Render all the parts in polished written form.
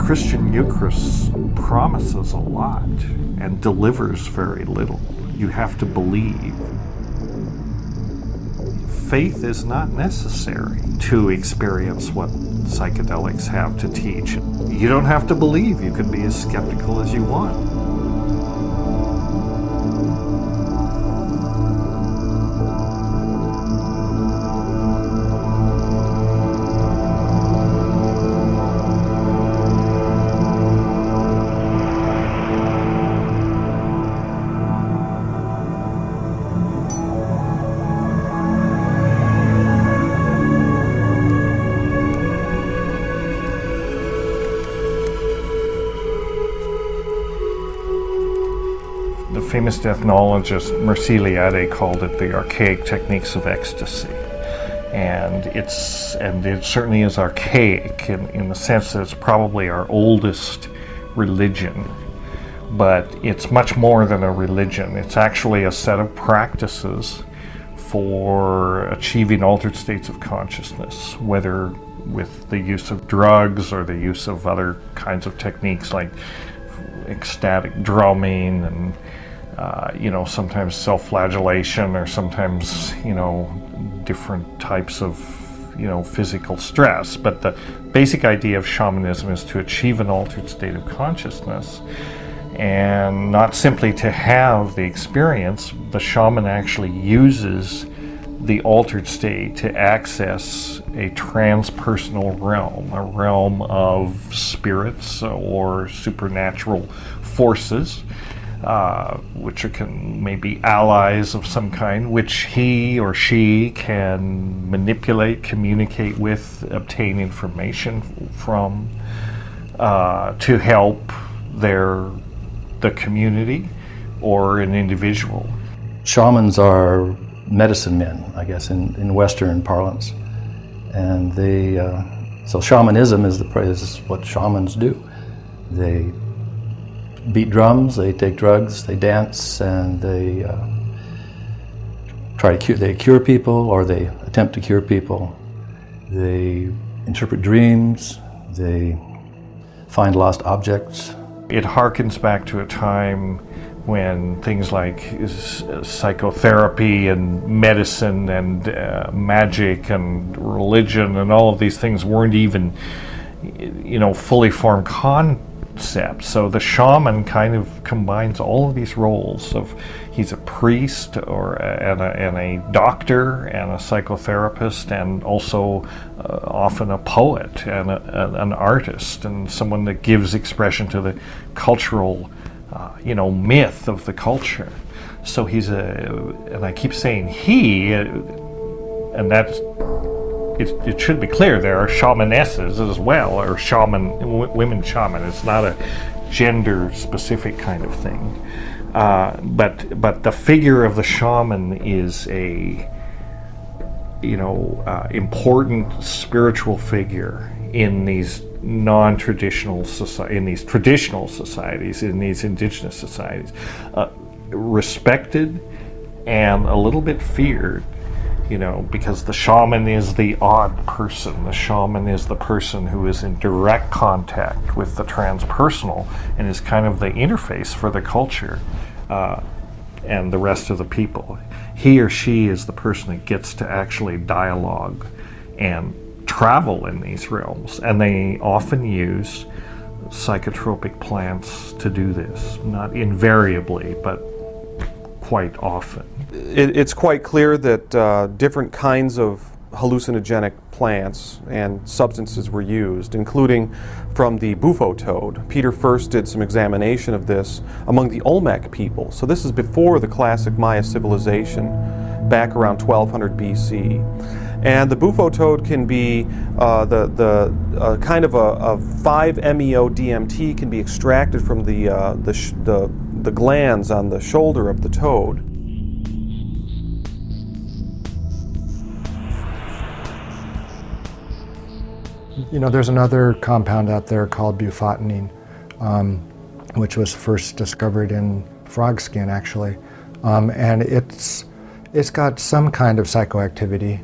Christian Eucharist promises a lot and delivers very little. You have to believe. Faith is not necessary to experience what psychedelics have to teach. You don't have to believe. You can be as skeptical as you want. The famous ethnologist Merciliade called it the archaic techniques of ecstasy. And it certainly is archaic in the sense that it's probably our oldest religion. But it's much more than a religion. It's actually a set of practices for achieving altered states of consciousness, whether with the use of drugs or the use of other kinds of techniques like ecstatic drumming and sometimes self-flagellation, or sometimes, different types of, physical stress. But the basic idea of shamanism is to achieve an altered state of consciousness, and not simply to have the experience. The shaman actually uses the altered state to access a transpersonal realm, a realm of spirits or supernatural forces, which can maybe allies of some kind, which he or she can manipulate, communicate with, obtain information from, to help the community or an individual. Shamans are medicine men, I guess, in Western parlance, and so shamanism is what shamans do. They beat drums, they take drugs, they dance, and they cure people, or they attempt to cure people. They interpret dreams, they find lost objects. It harkens back to a time when things like psychotherapy and medicine and magic and religion and all of these things weren't even, fully formed concepts. So the shaman kind of combines all of these roles of he's a priest and a doctor and a psychotherapist, and also often a poet and an artist, and someone that gives expression to the cultural myth of the culture. So he's and I keep saying he, and that's, it should be clear there are shamanesses as well, or women shaman. It's not a gender specific kind of thing. But the figure of the shaman is a important spiritual figure in these non-traditional in these traditional societies, in these indigenous societies, respected and a little bit feared, because the shaman is the odd person. The shaman is the person who is in direct contact with the transpersonal and is kind of the interface for the culture and the rest of the people. He or she is the person that gets to actually dialogue and travel in these realms, and they often use psychotropic plants to do this. Not invariably, but quite often. It's quite clear that different kinds of hallucinogenic plants and substances were used, including from the bufo toad. Peter first did some examination of this among the Olmec people. So this is before the classic Maya civilization, back around 1200 BC. And the bufo toad can be kind of a 5-MeO DMT can be extracted from the glands on the shoulder of the toad. There's another compound out there called bufotenine, which was first discovered in frog skin, actually, and it's got some kind of psychoactivity.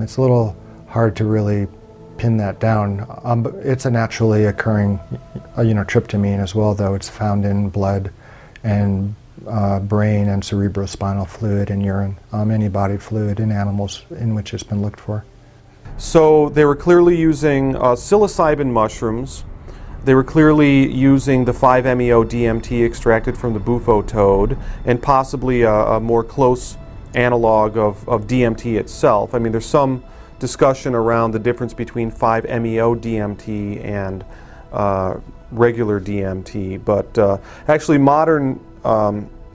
It's a little hard to really pin that down. But it's a naturally occurring, tryptamine as well, though. It's found in blood and brain and cerebrospinal fluid and urine, any body fluid in animals in which it's been looked for. So they were clearly using psilocybin mushrooms. They were clearly using the 5-MeO-DMT extracted from the bufo toad, and possibly a more close analog of DMT itself. I mean, there's some discussion around the difference between 5-MeO-DMT and regular DMT, but actually modern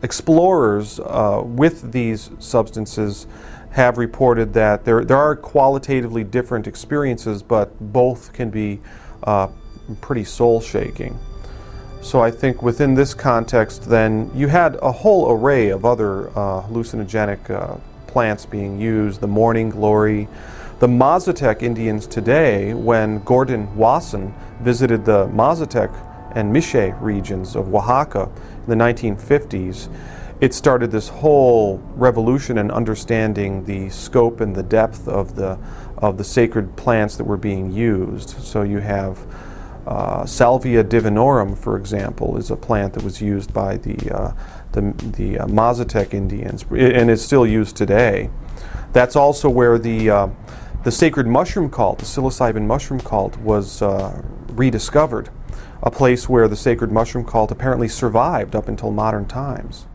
explorers with these substances have reported that there are qualitatively different experiences, but both can be pretty soul-shaking. So I think within this context, then, you had a whole array of other hallucinogenic plants being used, the morning glory. The Mazatec Indians today, when Gordon Wasson visited the Mazatec and Mixe regions of Oaxaca in the 1950s, it started this whole revolution in understanding the scope and the depth of the sacred plants that were being used. So you have Salvia divinorum, for example, is a plant that was used by the Mazatec Indians and is still used today. That's also where the sacred mushroom cult, the psilocybin mushroom cult, was rediscovered, a place where the sacred mushroom cult apparently survived up until modern times.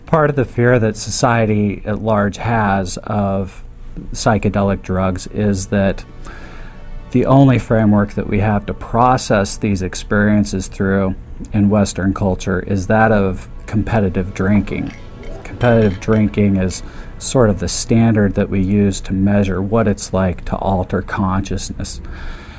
Part of the fear that society at large has of psychedelic drugs is that the only framework that we have to process these experiences through in Western culture is that of competitive drinking. Competitive drinking is sort of the standard that we use to measure what it's like to alter consciousness.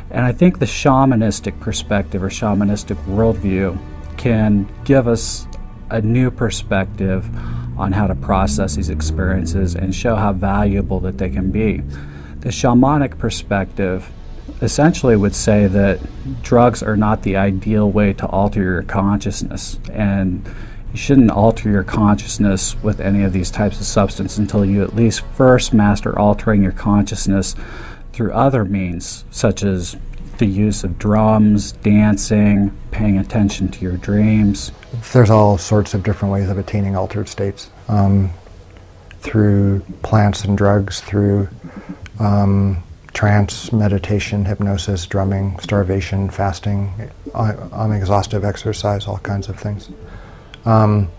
And I think the shamanistic perspective or shamanistic worldview can give us a new perspective on how to process these experiences and show how valuable that they can be. The shamanic perspective essentially would say that drugs are not the ideal way to alter your consciousness, and you shouldn't alter your consciousness with any of these types of substances until you at least first master altering your consciousness through other means, such as the use of drums, dancing, paying attention to your dreams. There's all sorts of different ways of attaining altered states, through plants and drugs, through trance, meditation, hypnosis, drumming, starvation, fasting, exhaustive exercise, all kinds of things. And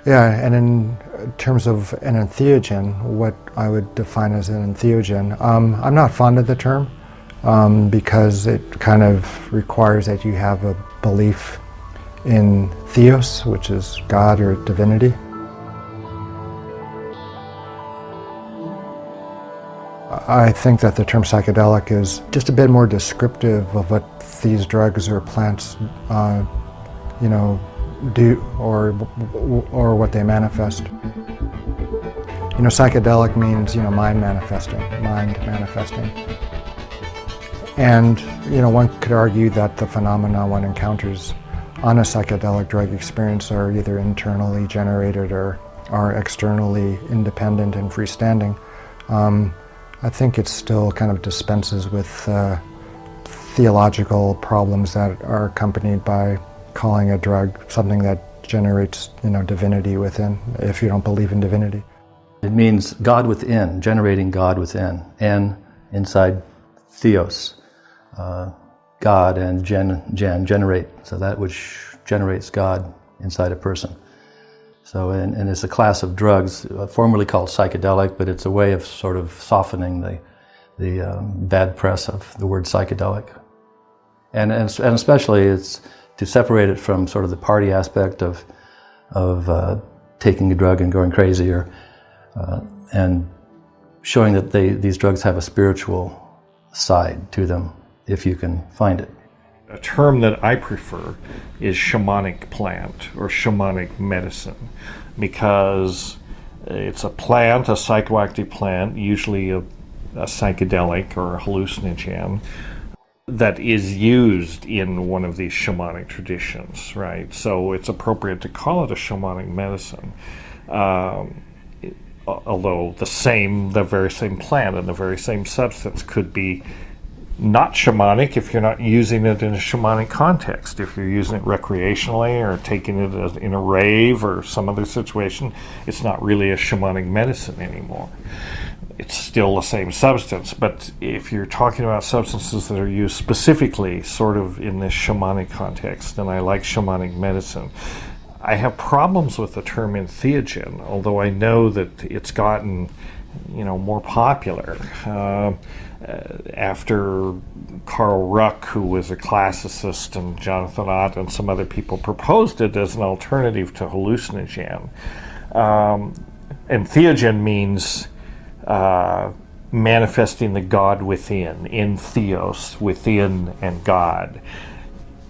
in terms of an entheogen, what I would define as an entheogen, I'm not fond of the term because it kind of requires that you have a belief in theos, which is God or divinity. I think that the term psychedelic is just a bit more descriptive of what these drugs or plants, do or what they manifest. Psychedelic means mind manifesting. And one could argue that the phenomena one encounters on a psychedelic drug experience are either internally generated or are externally independent and freestanding. I think it still kind of dispenses with theological problems that are accompanied by calling a drug something that generates, divinity within, if you don't believe in divinity. It means God within, generating God within, and inside theos, God, and generate, so that which generates God inside a person. So, and it's a class of drugs formerly called psychedelic, but it's a way of sort of softening the bad press of the word psychedelic. And especially it's to separate it from sort of the party aspect of taking a drug and going crazy, and showing that these drugs have a spiritual side to them, if you can find it. A term that I prefer is shamanic plant or shamanic medicine, because it's a plant, a psychoactive plant, usually a psychedelic or a hallucinogen, that is used in one of these shamanic traditions, right? So it's appropriate to call it a shamanic medicine. Although the very same plant and the very same substance could be not shamanic if you're not using it in a shamanic context. If you're using it recreationally or taking it in a rave or some other situation, it's not really a shamanic medicine anymore. It's still the same substance, but if you're talking about substances that are used specifically sort of in this shamanic context, then I like shamanic medicine. I have problems with the term entheogen, although I know that it's gotten, more popular. After Carl Ruck, who was a classicist, and Jonathan Ott and some other people proposed it as an alternative to hallucinogen. Entheogen means manifesting the God within, in theos, within and God.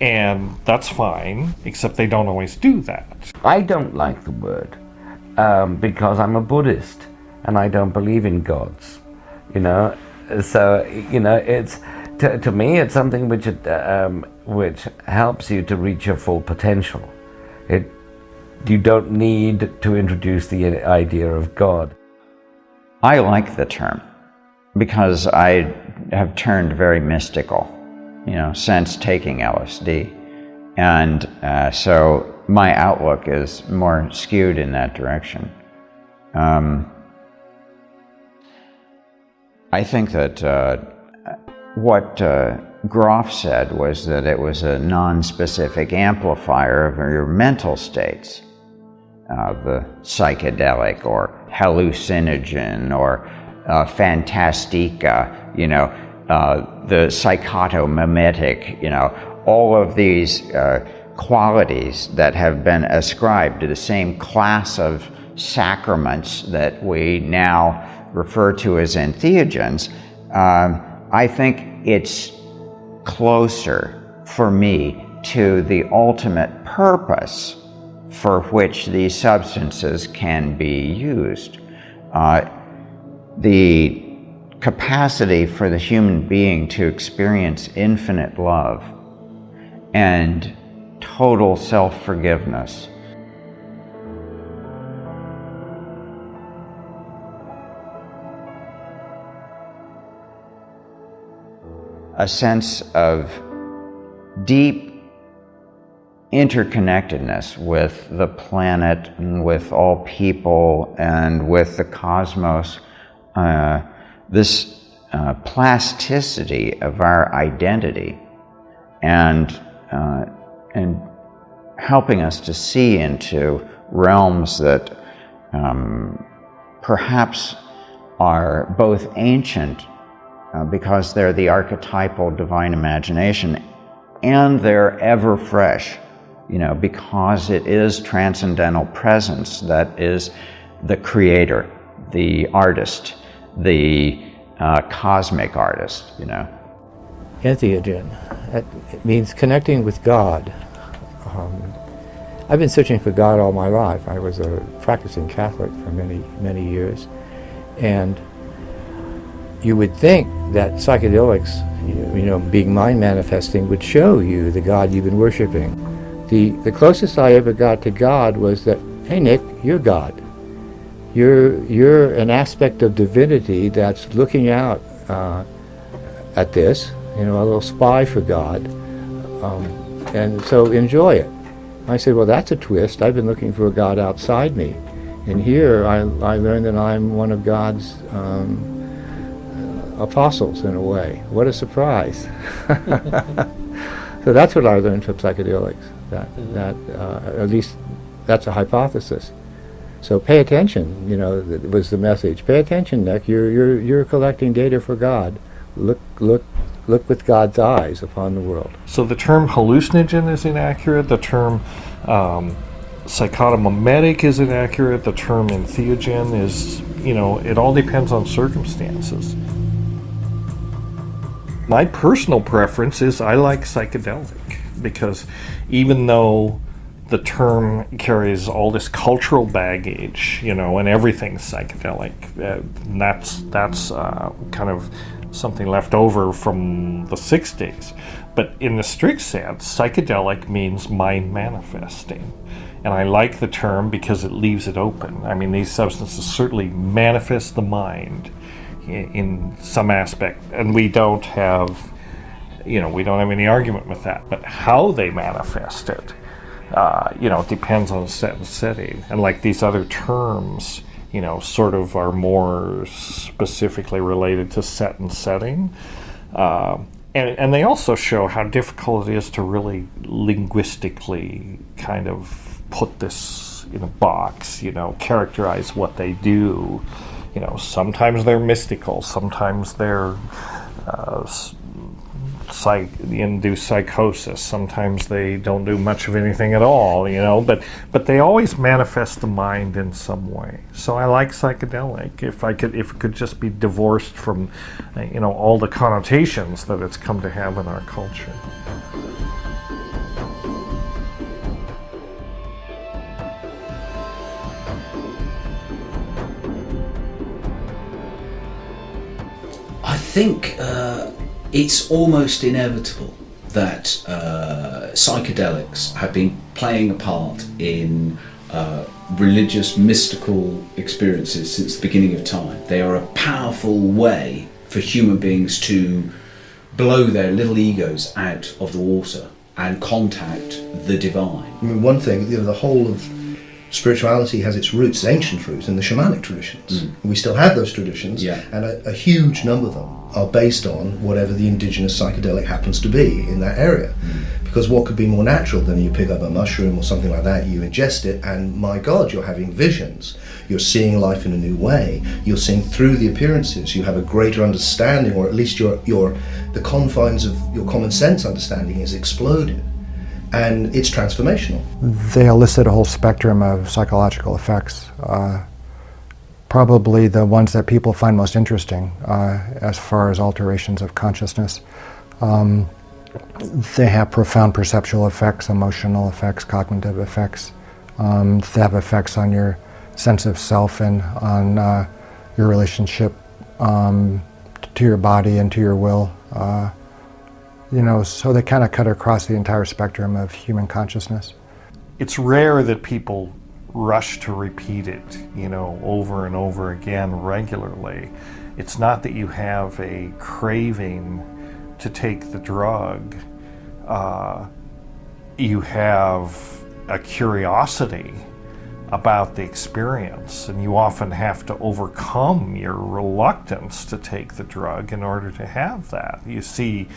And that's fine, except they don't always do that. I don't like the word because I'm a Buddhist and I don't believe in gods, So, it's to me it's something which helps you to reach your full potential. You don't need to introduce the idea of God. I like the term because I have turned very mystical, since taking LSD. And so my outlook is more skewed in that direction. I think that what Groff said was that it was a non-specific amplifier of your mental states, the psychedelic or hallucinogen or fantastica, the psychotomimetic, all of these qualities that have been ascribed to the same class of sacraments that we now refer to as entheogens. I think it's closer for me to the ultimate purpose for which these substances can be used. The capacity for the human being to experience infinite love and total self-forgiveness. A sense of deep interconnectedness with the planet and with all people and with the cosmos, this plasticity of our identity and helping us to see into realms that perhaps are both ancient because they're the archetypal divine imagination, and they're ever fresh, because it is transcendental presence that is the creator, the artist, the cosmic artist, Entheogen. It means connecting with God. I've been searching for God all my life. I was a practicing Catholic for many, many years, and you would think that psychedelics, being mind manifesting, would show you the God you've been worshiping. The closest I ever got to God was that, hey Nick, you're God. You're an aspect of divinity that's looking out at this, a little spy for God, and so enjoy it. I said, well, that's a twist. I've been looking for a God outside me, and here I learned that I'm one of God's apostles in a way. What a surprise. So that's what I learned from psychedelics, that at least that's a hypothesis. So pay attention, was the message. Pay attention, Nick. You're collecting data for God. Look with God's eyes upon the world. So the term hallucinogen is inaccurate, the term psychotomimetic is inaccurate, the term entheogen is, it all depends on circumstances. My personal preference is I like psychedelic, because even though the term carries all this cultural baggage, and everything's psychedelic, that's kind of something left over from the 60s. But in the strict sense, psychedelic means mind manifesting. And I like the term because it leaves it open. I mean, these substances certainly manifest the mind in some aspect, and we don't have we don't have any argument with that. But how they manifest it, it depends on set and setting. And like these other terms, sort of are more specifically related to set and setting. And they also show how difficult it is to really linguistically kind of put this in a box, characterize what they do. Sometimes they're mystical, sometimes they're induce psychosis, sometimes they don't do much of anything at all, but they always manifest the mind in some way. So I like psychedelic if it could just be divorced from all the connotations that it's come to have in our culture. I think it's almost inevitable that psychedelics have been playing a part in religious, mystical experiences since the beginning of time. They are a powerful way for human beings to blow their little egos out of the water and contact the divine. I mean, one thing, the whole of spirituality has its roots, ancient roots, in the shamanic traditions. We still have those traditions, and a huge number of them are based on whatever the indigenous psychedelic happens to be in that area. Because what could be more natural than you pick up a mushroom or something like that, you ingest it, and my God, you're having visions. You're seeing life in a new way. You're seeing through the appearances. You have a greater understanding, or at least the confines of your common sense understanding is exploded. And it's transformational. They elicit a whole spectrum of psychological effects. Probably the ones that people find most interesting as far as alterations of consciousness. They have profound perceptual effects, emotional effects, cognitive effects. They have effects on your sense of self and on your relationship to your body and to your will. So they kind of cut across the entire spectrum of human consciousness. It's rare that people rush to repeat it, over and over again regularly. It's not that you have a craving to take the drug. You have a curiosity about the experience, and you often have to overcome your reluctance to take the drug in order to have that. You see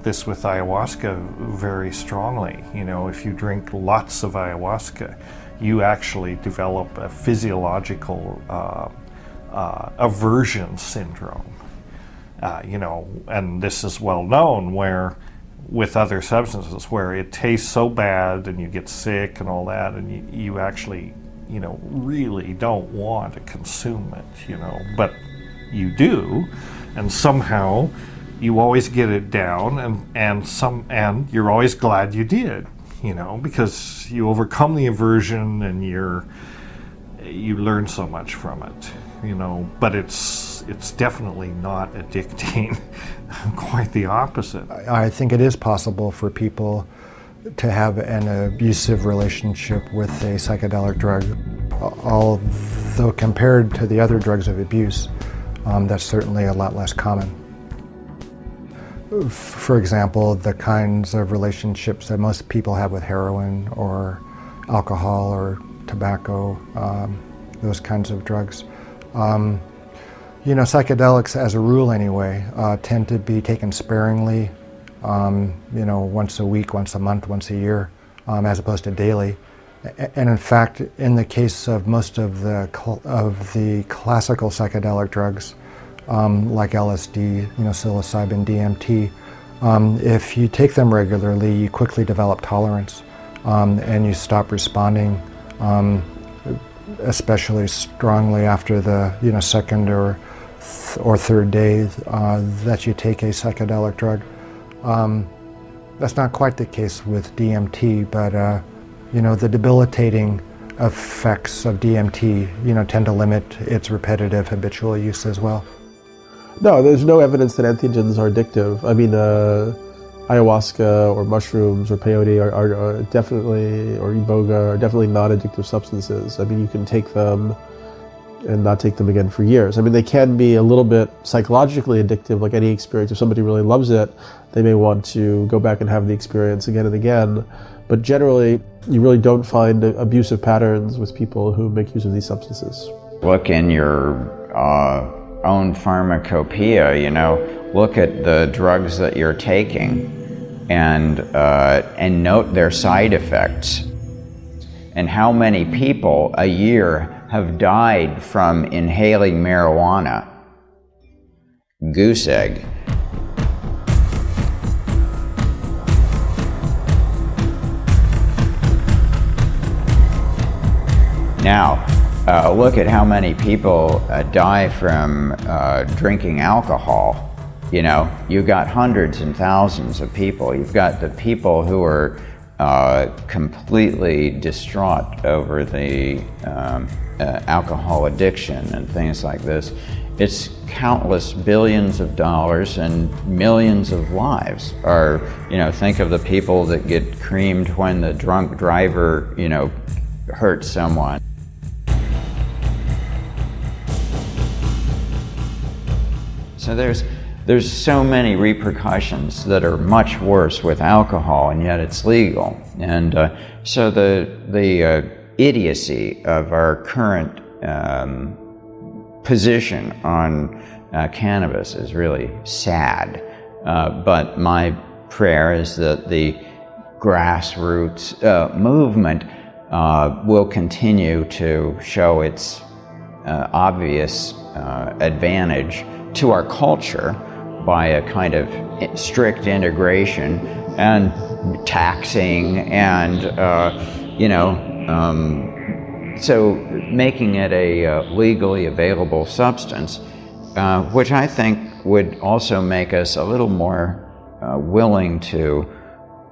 this with ayahuasca very strongly. If you drink lots of ayahuasca, you actually develop a physiological aversion syndrome. And this is well known where with other substances where it tastes so bad and you get sick and all that, and you actually, really don't want to consume it, but you do, and somehow you always get it down, and you're always glad you did, because you overcome the aversion and you learn so much from it, but it's definitely not addicting. Quite the opposite. I think it is possible for people to have an abusive relationship with a psychedelic drug, although compared to the other drugs of abuse, that's certainly a lot less common. For example, the kinds of relationships that most people have with heroin or alcohol or tobacco, those kinds of drugs. Psychedelics, as a rule anyway, tend to be taken sparingly, once a week, once a month, once a year, as opposed to daily. And in fact, in the case of most of the classical psychedelic drugs, like LSD, psilocybin, DMT, if you take them regularly, you quickly develop tolerance, and you stop responding, especially strongly after the second or third day that you take a psychedelic drug. That's not quite the case with DMT, but the debilitating effects of DMT, tend to limit its repetitive habitual use as well. No, there's no evidence that entheogens are addictive. I mean, ayahuasca or mushrooms or peyote are definitely, or iboga, are definitely not addictive substances. I mean, you can take them and not take them again for years. I mean, they can be a little bit psychologically addictive, like any experience. If somebody really loves it, they may want to go back and have the experience again and again. But generally, you really don't find abusive patterns with people who make use of these substances. Look in your own pharmacopoeia, you know, look at the drugs that you're taking and note their side effects. And how many people a year have died from inhaling marijuana? Goose egg. Now, look at how many people die from drinking alcohol. You know, you've got hundreds and thousands of people. You've got the people who are completely distraught over the alcohol addiction and things like this. It's countless billions of dollars and millions of lives. Or, you know, think of the people that get creamed when the drunk driver, you know, hurts someone. So there's so many repercussions that are much worse with alcohol, and yet it's legal. And so the idiocy of our current position on cannabis is really sad. But my prayer is that the grassroots movement will continue to show its obvious advantage to our culture by a kind of strict integration and taxing and, so making it a legally available substance, which I think would also make us a little more willing to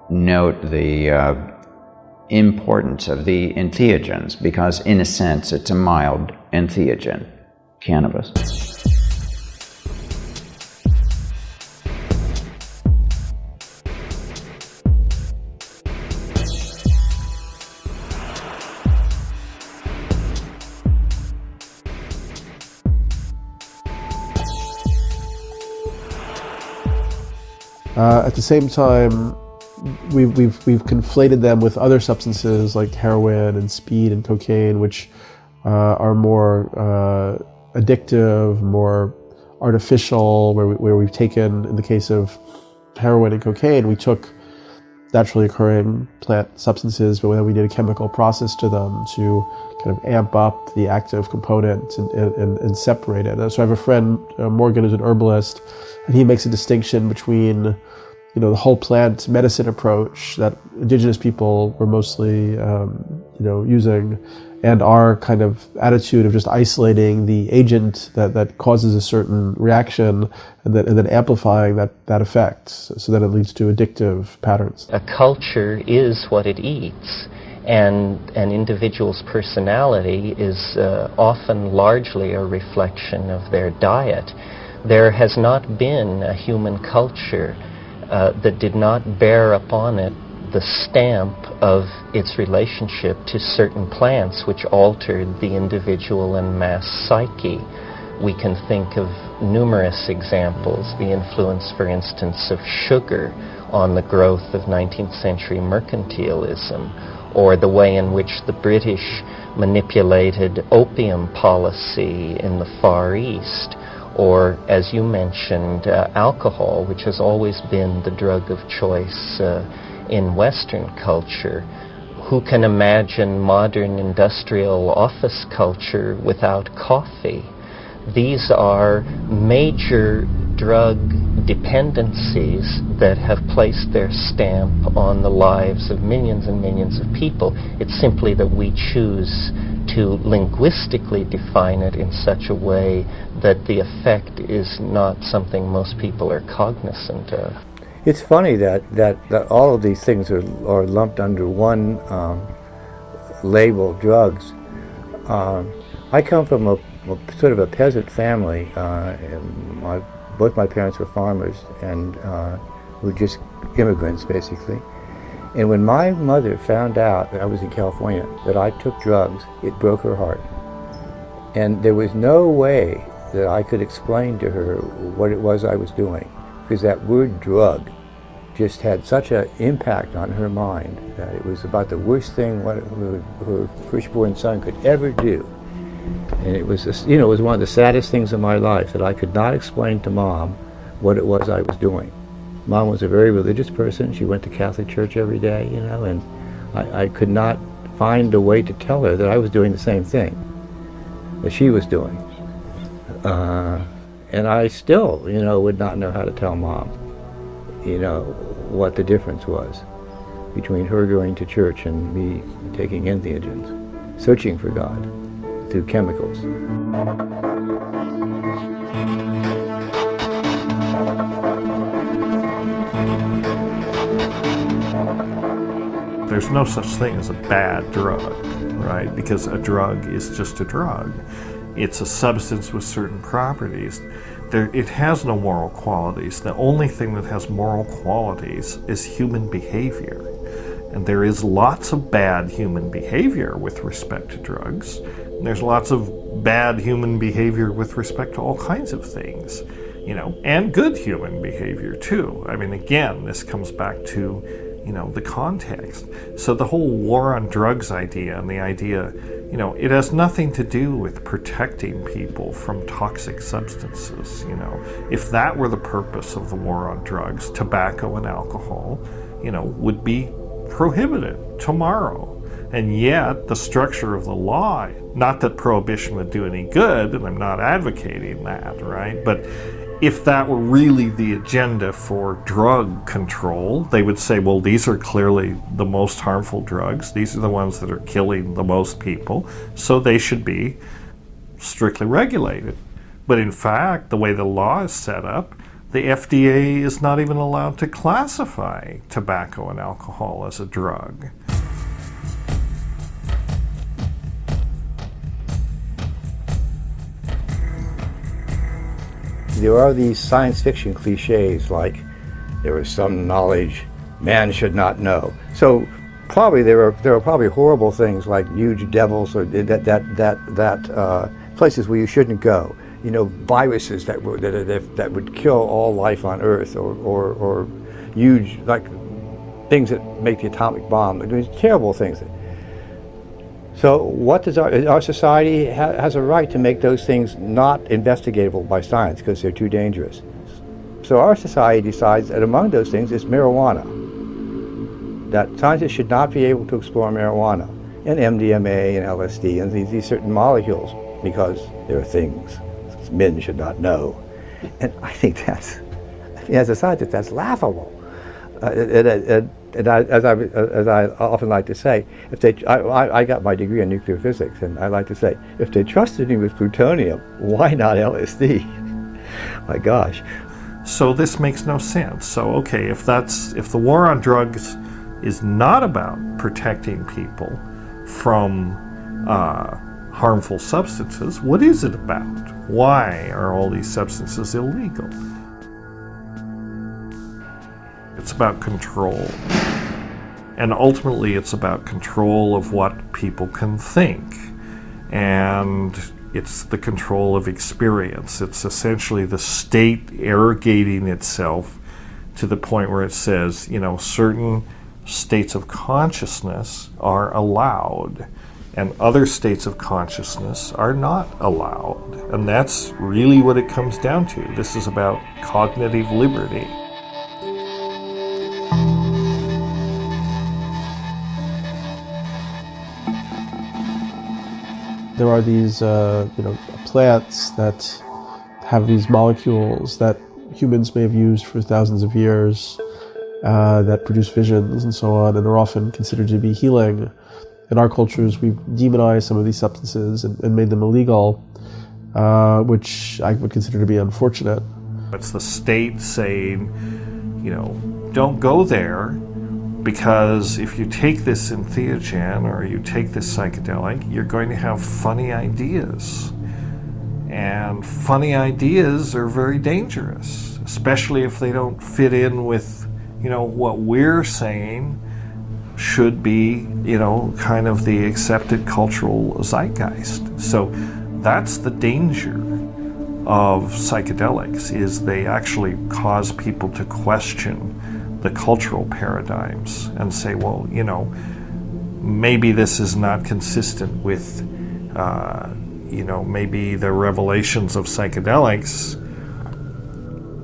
note the importance of the entheogens, because in a sense it's a mild entheogen, cannabis. At the same time, we've conflated them with other substances like heroin and speed and cocaine, which are more addictive, more artificial, where we've taken, in the case of heroin and cocaine, we took naturally occurring plant substances, but then we did a chemical process to them to kind of amp up the active component and separate it. So I have a friend, Morgan, who's an herbalist, and he makes a distinction between, the whole plant medicine approach that indigenous people were mostly, using, and our kind of attitude of just isolating the agent that causes a certain reaction and then amplifying that effect so that it leads to addictive patterns. A culture is what it eats, and an individual's personality is often largely a reflection of their diet. There has not been a human culture that did not bear upon it the stamp of its relationship to certain plants which altered the individual and mass psyche. We can think of numerous examples, the influence, for instance, of sugar on the growth of 19th century mercantilism, or the way in which the British manipulated opium policy in the Far East, or, as you mentioned, alcohol, which has always been the drug of choice in Western culture. Who can imagine modern industrial office culture without coffee? These are major drug dependencies that have placed their stamp on the lives of millions and millions of people. It's simply that we choose to linguistically define it in such a way that the effect is not something most people are cognizant of. It's funny that all of these things are lumped under one label, drugs. I come from a sort of a peasant family. Both my parents were farmers and were just immigrants, basically. And when my mother found out that I was in California, that I took drugs, it broke her heart. And there was no way that I could explain to her what it was I was doing, because that word drug just had such an impact on her mind that it was about the worst thing her firstborn son could ever do. And it was just, it was one of the saddest things in my life that I could not explain to Mom what it was I was doing. Mom was a very religious person. She went to Catholic church every day, and I could not find a way to tell her that I was doing the same thing that she was doing. And I still, would not know how to tell Mom, what the difference was between her going to church and me taking entheogens, searching for God through chemicals. There's no such thing as a bad drug, right? Because a drug is just a drug. It's a substance with certain properties. It has no moral qualities. The only thing that has moral qualities is human behavior. And there is lots of bad human behavior with respect to drugs. And there's lots of bad human behavior with respect to all kinds of things, and good human behavior too. I mean, again, this comes back to the context. So the whole war on drugs idea and the idea, it has nothing to do with protecting people from toxic substances. If that were the purpose of the war on drugs, tobacco and alcohol, would be prohibited tomorrow. And yet the structure of the law, not that prohibition would do any good, and I'm not advocating that, right? But if that were really the agenda for drug control, they would say, well, these are clearly the most harmful drugs. These are the ones that are killing the most people, so they should be strictly regulated. But in fact, the way the law is set up, the FDA is not even allowed to classify tobacco and alcohol as a drug. There are these science fiction cliches like, there is some knowledge man should not know. So probably there are probably horrible things like huge devils or that places where you shouldn't go. Viruses that would kill all life on Earth, or huge things that make the atomic bomb. These terrible things. So what does our society has a right to make those things not investigatable by science because they're too dangerous. So our society decides that among those things is marijuana. That scientists should not be able to explore marijuana and MDMA and LSD and these certain molecules because there are things men should not know. And I think as a scientist, that's laughable. And as I often like to say, I got my degree in nuclear physics, and I like to say, if they trusted me with plutonium, why not LSD? My gosh. So this makes no sense. So okay, if the war on drugs is not about protecting people from harmful substances, what is it about? Why are all these substances illegal? It's about control. And ultimately it's about control of what people can think. And it's the control of experience. It's essentially the state arrogating itself to the point where it says, certain states of consciousness are allowed and other states of consciousness are not allowed. And that's really what it comes down to. This is about cognitive liberty. There are these, plants that have these molecules that humans may have used for thousands of years that produce visions and so on, and are often considered to be healing. In our cultures, we've demonized some of these substances and made them illegal, which I would consider to be unfortunate. It's the state saying, don't go there, because if you take this entheogen or you take this psychedelic, you're going to have funny ideas. And funny ideas are very dangerous, especially if they don't fit in with, what we're saying should be, kind of the accepted cultural zeitgeist. So that's the danger of psychedelics, is they actually cause people to question the cultural paradigms and say, well, you know, maybe this is not consistent with, you know, maybe the revelations of psychedelics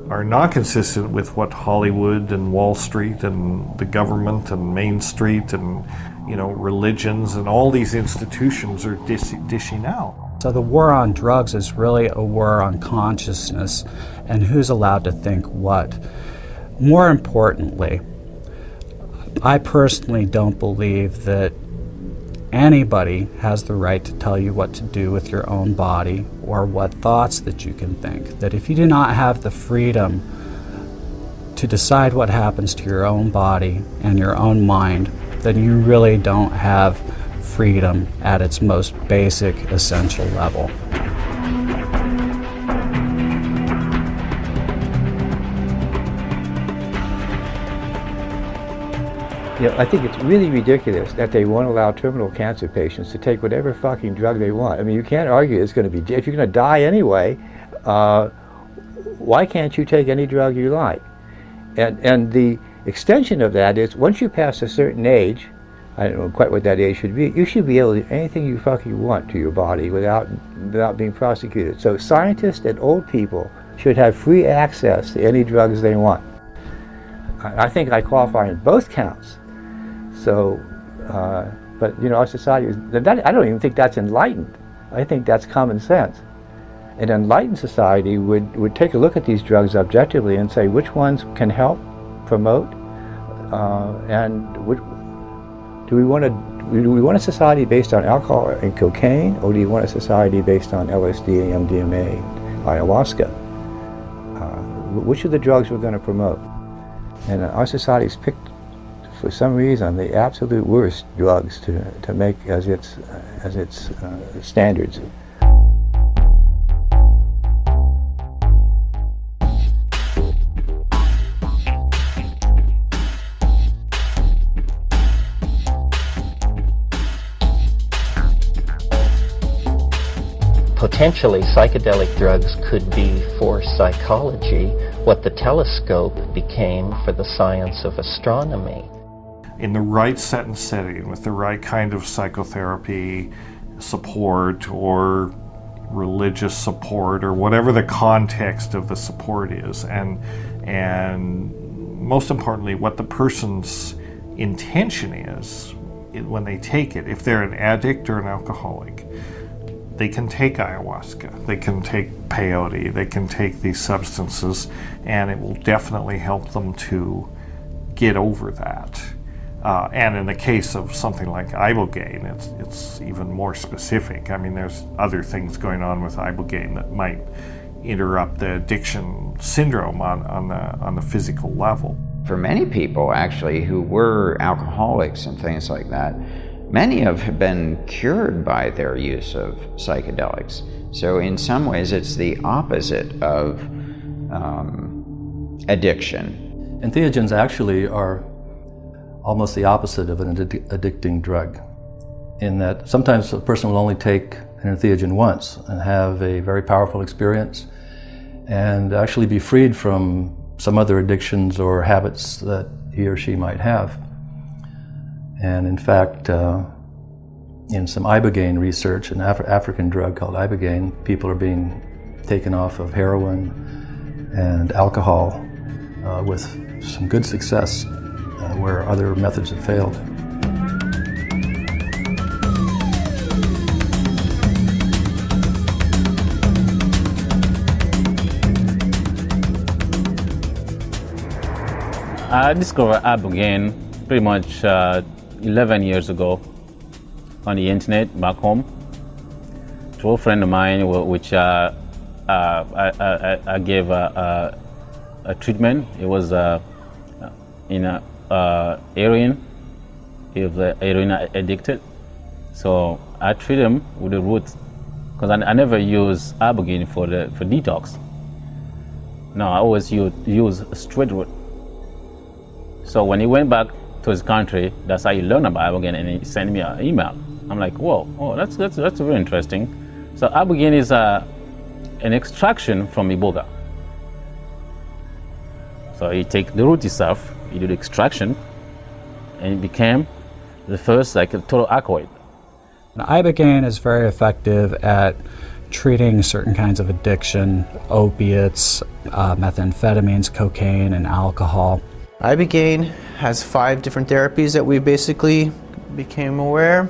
are not consistent with what Hollywood and Wall Street and the government and Main Street and, you know, religions and all these institutions are dishing out. So the war on drugs is really a war on consciousness and who's allowed to think what. More importantly, I personally don't believe that anybody has the right to tell you what to do with your own body or what thoughts that you can think. That if you do not have the freedom to decide what happens to your own body and your own mind, then you really don't have freedom at its most basic, essential level. You know, I think it's really ridiculous that they won't allow terminal cancer patients to take whatever fucking drug they want. I mean, you can't argue it's going to be, if you're going to die anyway, why can't you take any drug you like? And the extension of that is, once you pass a certain age, I don't know quite what that age should be, you should be able to do anything you fucking want to your body without being prosecuted. So scientists and old people should have free access to any drugs they want. I think I qualify in both counts. So, but you know, our society is, I don't even think that's enlightened. I think that's common sense. An enlightened society would take a look at these drugs objectively and say which ones can help, promote, and do we want a society based on alcohol and cocaine, or do you want a society based on LSD, MDMA, ayahuasca? Which of the drugs we're going to promote? And our society's picked, for some reason, the absolute worst drugs to make as its standards. Potentially, psychedelic drugs could be for psychology what the telescope became for the science of astronomy. In the right set and setting, with the right kind of psychotherapy support or religious support or whatever the context of the support is, and most importantly, what the person's intention is when they take it. If they're an addict or an alcoholic, they can take ayahuasca, they can take peyote, they can take these substances, and it will definitely help them to get over that. And in the case of something like ibogaine, it's even more specific. I mean, there's other things going on with ibogaine that might interrupt the addiction syndrome on the physical level. For many people, actually, who were alcoholics and things like that, many have been cured by their use of psychedelics. So in some ways, it's the opposite of addiction. Entheogens actually are almost the opposite of an addicting drug, in that sometimes a person will only take an entheogen once and have a very powerful experience and actually be freed from some other addictions or habits that he or she might have. And in fact, in some ibogaine research, an African drug called ibogaine, people are being taken off of heroin and alcohol with some good success where other methods have failed. I discovered ibogaine pretty much 11 years ago on the internet back home to a friend of mine, which I gave a treatment. It was in heroin. He was heroin addicted, so I treat him with the root, because I never use ibogaine for detox. No, I always use straight root. So when he went back to his country, that's how he learned about ibogaine, and he sent me an email. I'm like, whoa, oh, that's very interesting. So ibogaine is an extraction from iboga. So you take the root itself, you do the extraction, and it became the first like a total alkaloid. Ibogaine is very effective at treating certain kinds of addiction, opiates, methamphetamines, cocaine, and alcohol. Ibogaine has 5 different therapies that we basically became aware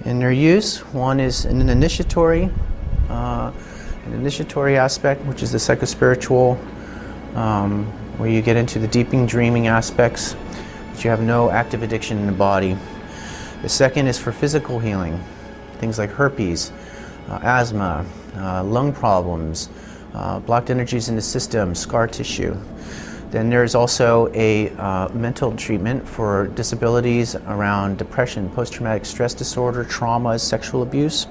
in their use. One is an initiatory aspect, which is the psychospiritual, where you get into the deepening dreaming aspects, but you have no active addiction in the body. The second is for physical healing, things like herpes, asthma, lung problems, blocked energies in the system, scar tissue. Then there's also a mental treatment for disabilities around depression, post-traumatic stress disorder, traumas, sexual abuse.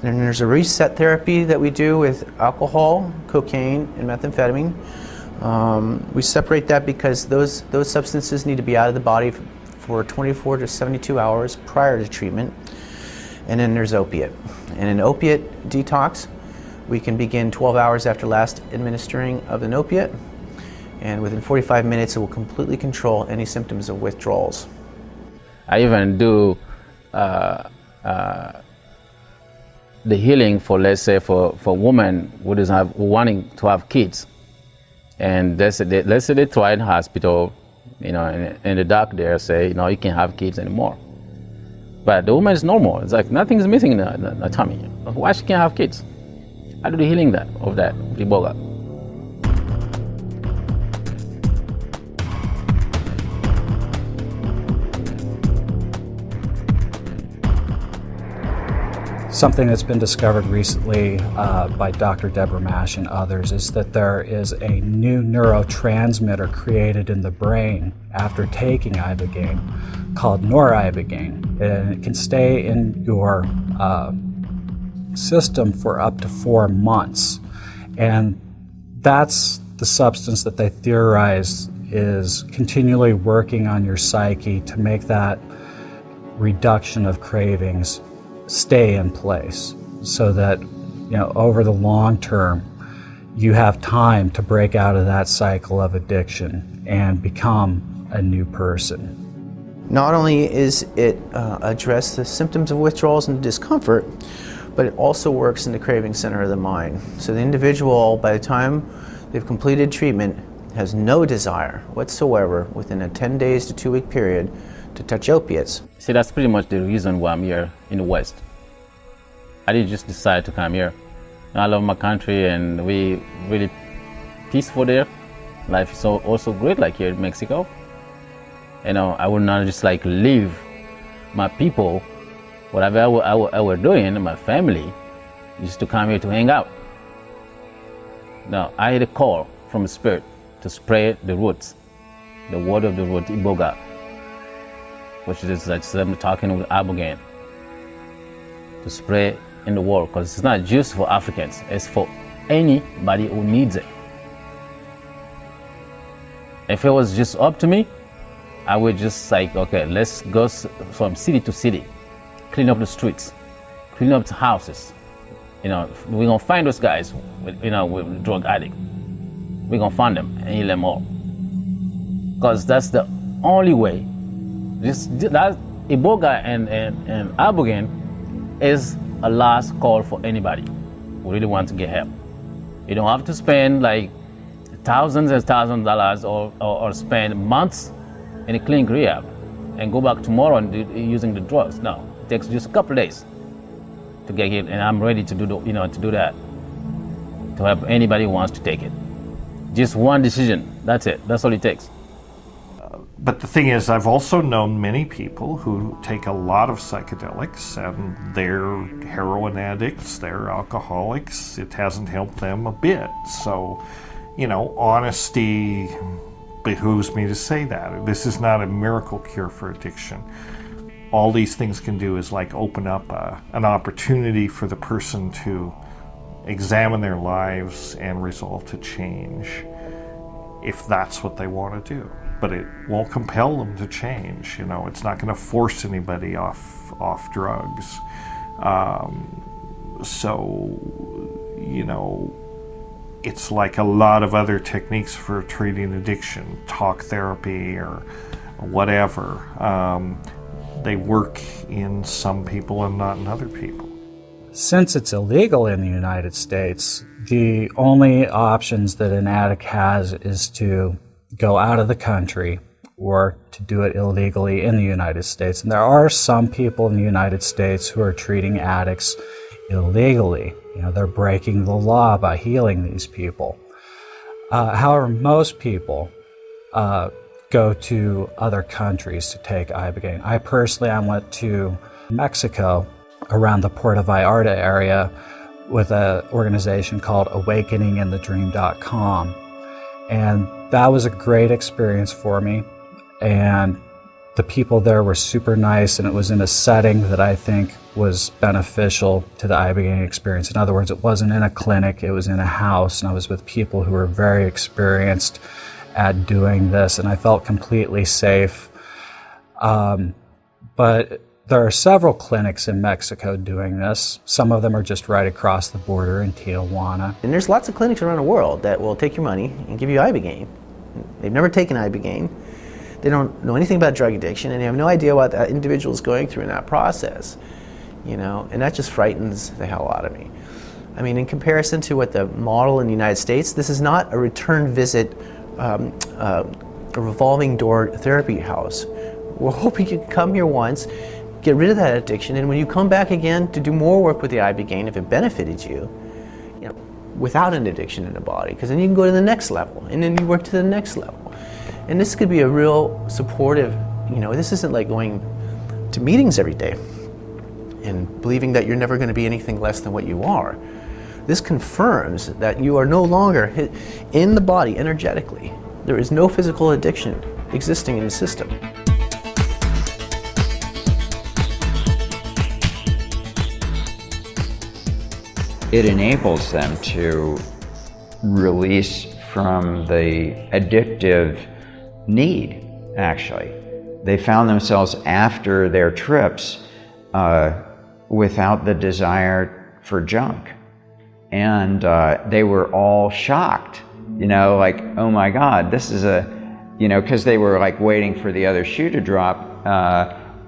Then there's a reset therapy that we do with alcohol, cocaine, and methamphetamine. We separate that because those substances need to be out of the body for 24 to 72 hours prior to treatment. And then there's opiate. And in opiate detox, we can begin 12 hours after last administering of an opiate, and within 45 minutes it will completely control any symptoms of withdrawals. I even do the healing for, let's say, for women who doesn't wanting to have kids, and let's say they try in hospital, and the doctor there say, you can't have kids anymore. But the woman is normal. It's like nothing's missing in the tummy. Why she can't have kids? I do the healing of that with iboga. Something that's been discovered recently by Dr. Deborah Mash and others is that there is a new neurotransmitter created in the brain after taking ibogaine called noribogaine. And it can stay in your system for up to 4 months. And that's the substance that they theorize is continually working on your psyche to make that reduction of cravings stay in place, so that over the long term you have time to break out of that cycle of addiction and become a new person. Not only is it address the symptoms of withdrawals and discomfort, but it also works in the craving center of the mind. So the individual, by the time they've completed treatment, has no desire whatsoever within a 10 days to 2 week period to touch opiates. See, that's pretty much the reason why I'm here in the West. I didn't just decide to come here. I love my country and we really peaceful there. Life is also great like here in Mexico. I would not just like leave my people, whatever I were doing, my family, just to come here to hang out. Now, I had a call from the Spirit to spread the roots, the word of the root, iboga, which is like them talking with ibogaine, to spread in the world, because it's not just for Africans, it's for anybody who needs it. If it was just up to me, I would just like, okay, let's go from city to city, clean up the streets, clean up the houses. We're gonna find those guys with drug addict. We're gonna find them and heal them all. Because that's the only way. That iboga and ibogaine is a last call for anybody who really wants to get help. You don't have to spend like thousands and thousands of dollars or spend months in a clinic rehab and go back tomorrow and using the drugs. No, it takes just a couple of days to get healed, and I'm ready to do that. To help anybody who wants to take it. Just one decision. That's it. That's all it takes. But the thing is, I've also known many people who take a lot of psychedelics and they're heroin addicts, they're alcoholics. It hasn't helped them a bit. So, honesty behooves me to say that. This is not a miracle cure for addiction. All these things can do is like open up an opportunity for the person to examine their lives and resolve to change if that's what they want to do. But it won't compel them to change. It's not going to force anybody off drugs. So, you know, it's like a lot of other techniques for treating addiction, talk therapy or whatever. They work in some people and not in other people. Since it's illegal in the United States, the only options that an addict has is to go out of the country or to do it illegally in the United States. And there are some people in the United States who are treating addicts illegally. You know, they're breaking the law by healing these people. However, most people go to other countries to take Ibogaine. I personally, I went to Mexico around the Puerto Vallarta area with an organization called awakeninginthedream.com. And that was a great experience for me. And the people there were super nice, and it was in a setting that I think was beneficial to the Ibogaine experience. In other words, it wasn't in a clinic, it was in a house, and I was with people who were very experienced at doing this, and I felt completely safe. But there are several clinics in Mexico doing this. Some of them are just right across the border in Tijuana. And there's lots of clinics around the world that will take your money and give you Ibogaine. They've never taken Ibogaine. They don't know anything about drug addiction, and they have no idea what that individual is going through in that process. You know, and that just frightens the hell out of me. I mean, in comparison to what the model in the United States, this is not a return visit, a revolving door therapy house. We're hoping you can come here once, get rid of that addiction, and when you come back again to do more work with the Ibogaine, if it benefited you, you know, without an addiction in the body, because then you can go to the next level, and then you work to the next level. And this could be a real supportive, you know, this isn't like going to meetings every day and believing that you're never going to be anything less than what you are. This confirms that you are no longer in the body energetically. There is no physical addiction existing in the system. It enables them to release from the addictive need, actually. They found themselves after their trips without the desire for junk. And they were all shocked, you know, like, oh my God, this is because they were like waiting for the other shoe to drop,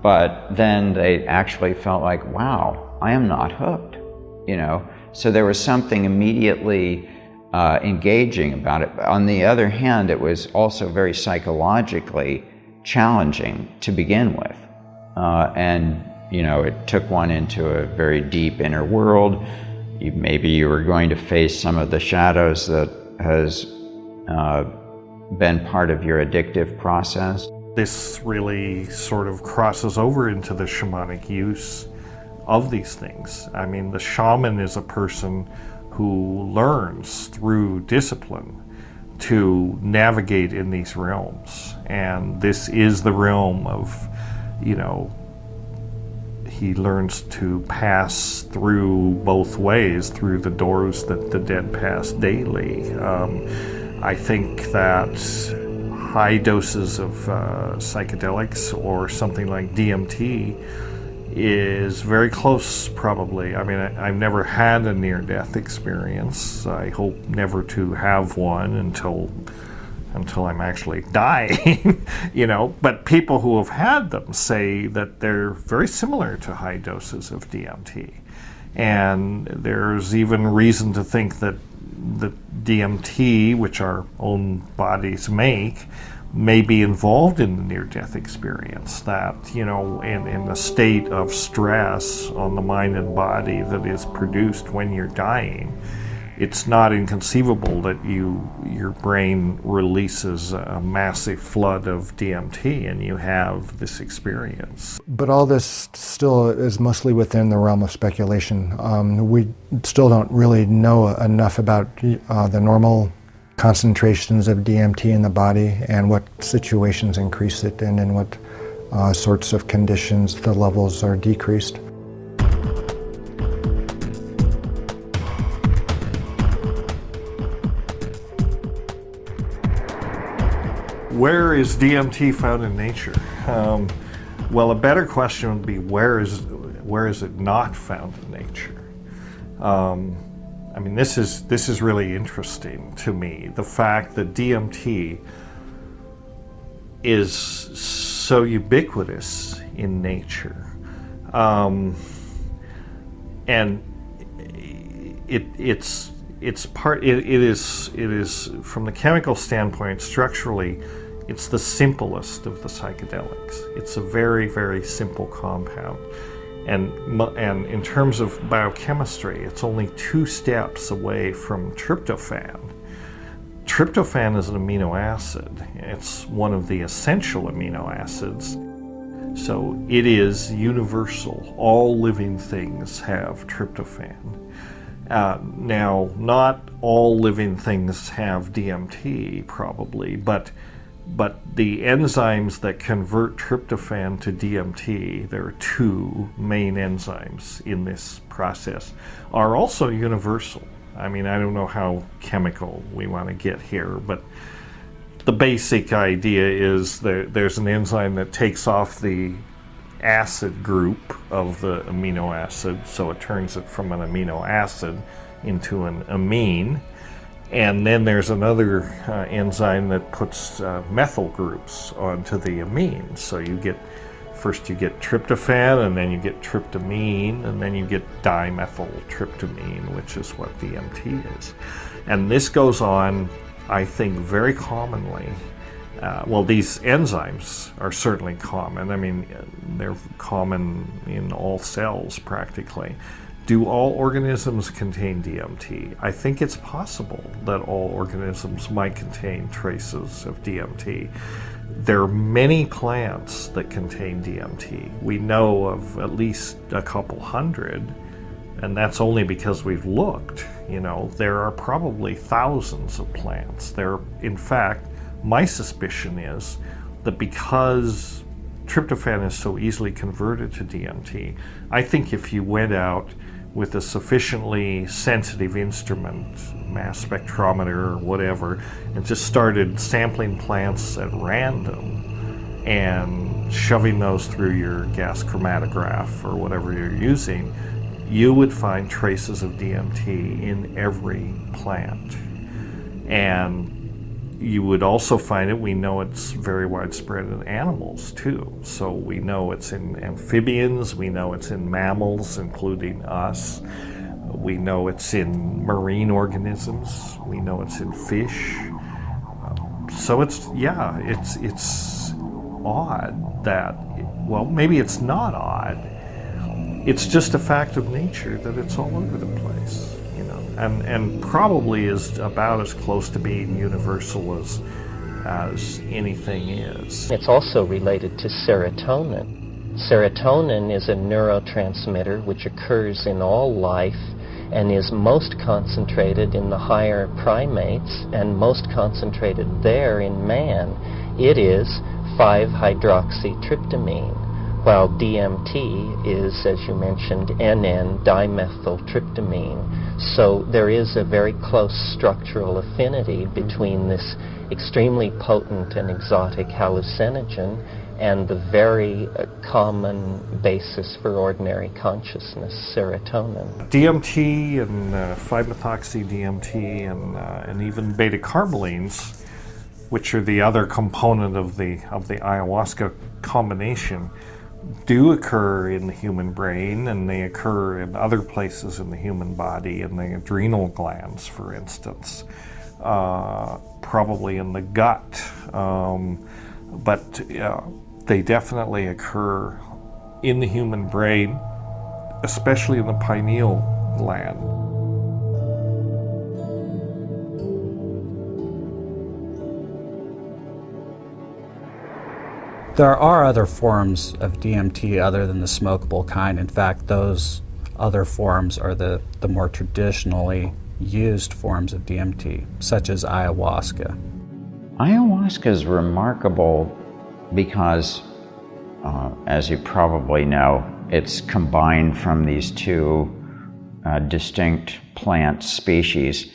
but then they actually felt like, wow, I am not hooked, you know. So there was something immediately engaging about it. On the other hand, it was also very psychologically challenging to begin with. And, you know, it took one into a very deep inner world. Maybe you were going to face some of the shadows that has been part of your addictive process. This really sort of crosses over into the shamanic use of these things. I mean, the shaman is a person who learns through discipline to navigate in these realms. And this is the realm of, you know, he learns to pass through both ways, through the doors that the dead pass daily. I think that high doses of psychedelics or something like DMT is very close, probably. I mean, I've never had a near-death experience. I hope never to have one until I'm actually dying, you know. But people who have had them say that they're very similar to high doses of DMT. And there's even reason to think that the DMT, which our own bodies make, may be involved in the near-death experience, that, you know, in the state of stress on the mind and body that is produced when you're dying, it's not inconceivable that your brain releases a massive flood of DMT and you have this experience. But all this still is mostly within the realm of speculation. We still don't really know enough about the normal concentrations of DMT in the body and what situations increase it and in what sorts of conditions the levels are decreased. Where is DMT found in nature? Well, a better question would be where is it not found in nature? I mean, this is really interesting to me. The fact that DMT is so ubiquitous in nature, and it is from the chemical standpoint, structurally, it's the simplest of the psychedelics. It's a very, very simple compound. And in terms of biochemistry, it's only 2 steps away from tryptophan. Tryptophan is an amino acid. It's one of the essential amino acids. So it is universal. All living things have tryptophan. Now, not all living things have DMT, probably, but the enzymes that convert tryptophan to DMT, there are 2 main enzymes in this process, are also universal. I mean, I don't know how chemical we want to get here, but the basic idea is there's an enzyme that takes off the acid group of the amino acid, so it turns it from an amino acid into an amine. And then there's another enzyme that puts methyl groups onto the amines. So first you get tryptophan, and then you get tryptamine, and then you get dimethyltryptamine, which is what DMT is. And this goes on, I think, very commonly. Well, these enzymes are certainly common. I mean, they're common in all cells practically. Do all organisms contain DMT? I think it's possible that all organisms might contain traces of DMT. There are many plants that contain DMT. We know of at least a couple hundred, and that's only because we've looked. There are probably thousands of plants. In fact, my suspicion is that because tryptophan is so easily converted to DMT, I think if you went out with a sufficiently sensitive instrument, mass spectrometer or whatever, and just started sampling plants at random and shoving those through your gas chromatograph or whatever you're using, you would find traces of DMT in every plant. And you would also find it, we know it's very widespread in animals too. So we know it's in amphibians, we know it's in mammals, including us. We know it's in marine organisms, we know it's in fish. So it's odd that, well, maybe it's not odd. It's just a fact of nature that it's all over the place. And probably is about as close to being universal as anything is. It's also related to serotonin. Serotonin is a neurotransmitter which occurs in all life and is most concentrated in the higher primates and most concentrated there in man. It is 5-hydroxytryptamine, while DMT is, as you mentioned, NN-dimethyltryptamine. So there is a very close structural affinity between this extremely potent and exotic hallucinogen and the very common basis for ordinary consciousness, serotonin. DMT and 5-methoxy-DMT and even beta-carbolines, which are the other component of the ayahuasca combination, do occur in the human brain, and they occur in other places in the human body, in the adrenal glands, for instance, probably in the gut, but they definitely occur in the human brain, especially in the pineal gland. There are other forms of DMT other than the smokable kind. In fact, those other forms are the more traditionally used forms of DMT, such as ayahuasca. Ayahuasca is remarkable because, as you probably know, it's combined from these 2 distinct plant species.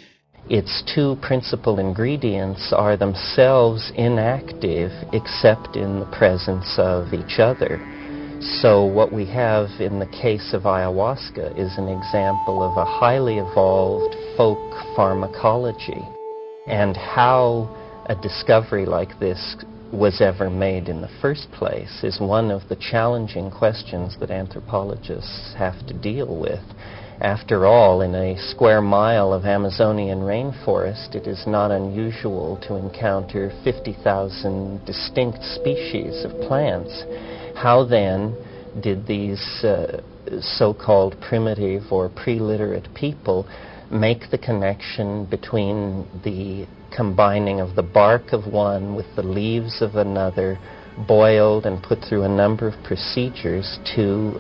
Its 2 principal ingredients are themselves inactive except in the presence of each other. So what we have in the case of ayahuasca is an example of a highly evolved folk pharmacology, and how a discovery like this was ever made in the first place is one of the challenging questions that anthropologists have to deal with. After all, in a square mile of Amazonian rainforest, it is not unusual to encounter 50,000 distinct species of plants. How then did these so-called primitive or pre-literate people make the connection between the combining of the bark of one with the leaves of another, boiled and put through a number of procedures to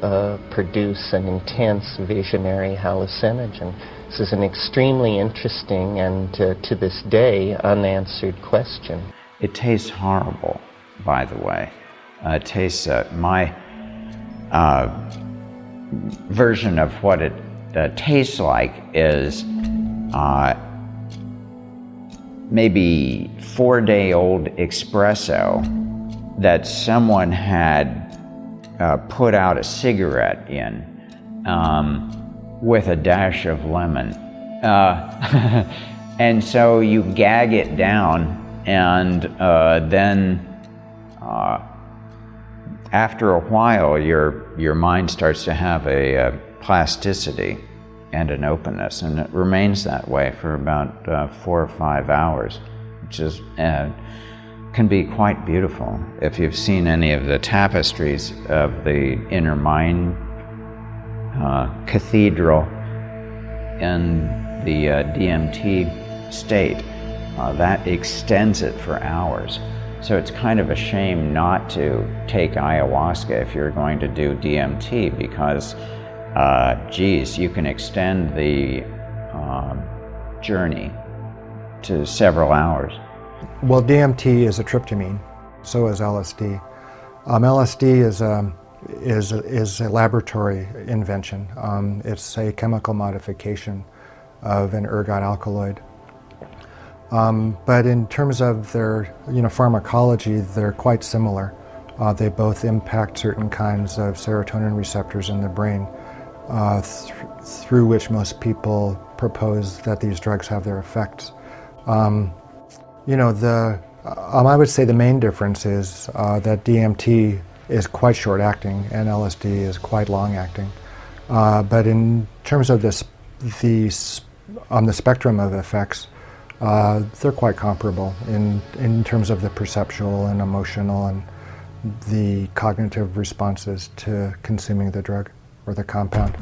produce an intense visionary hallucinogen? This is an extremely interesting and to this day unanswered question. It tastes horrible, by the way. It tastes, my version of what it tastes like is maybe 4-day-old espresso that someone had put out a cigarette in with a dash of lemon. And so you gag it down, and then after a while your mind starts to have a plasticity and an openness, and it remains that way for about 4 or 5 hours, which is can be quite beautiful. If you've seen any of the tapestries of the Inner Mind Cathedral in the DMT state, that extends it for hours. So it's kind of a shame not to take ayahuasca if you're going to do DMT, because geez, you can extend the journey to several hours. Well, DMT is a tryptamine, so is LSD. LSD is a laboratory invention. It's a chemical modification of an ergot alkaloid. But in terms of their pharmacology, they're quite similar. They both impact certain kinds of serotonin receptors in the brain, through which most people propose that these drugs have their effects. I would say the main difference is that DMT is quite short-acting and LSD is quite long-acting. But in terms of on the spectrum of effects, they're quite comparable in terms of the perceptual and emotional and the cognitive responses to consuming the drug or the compound.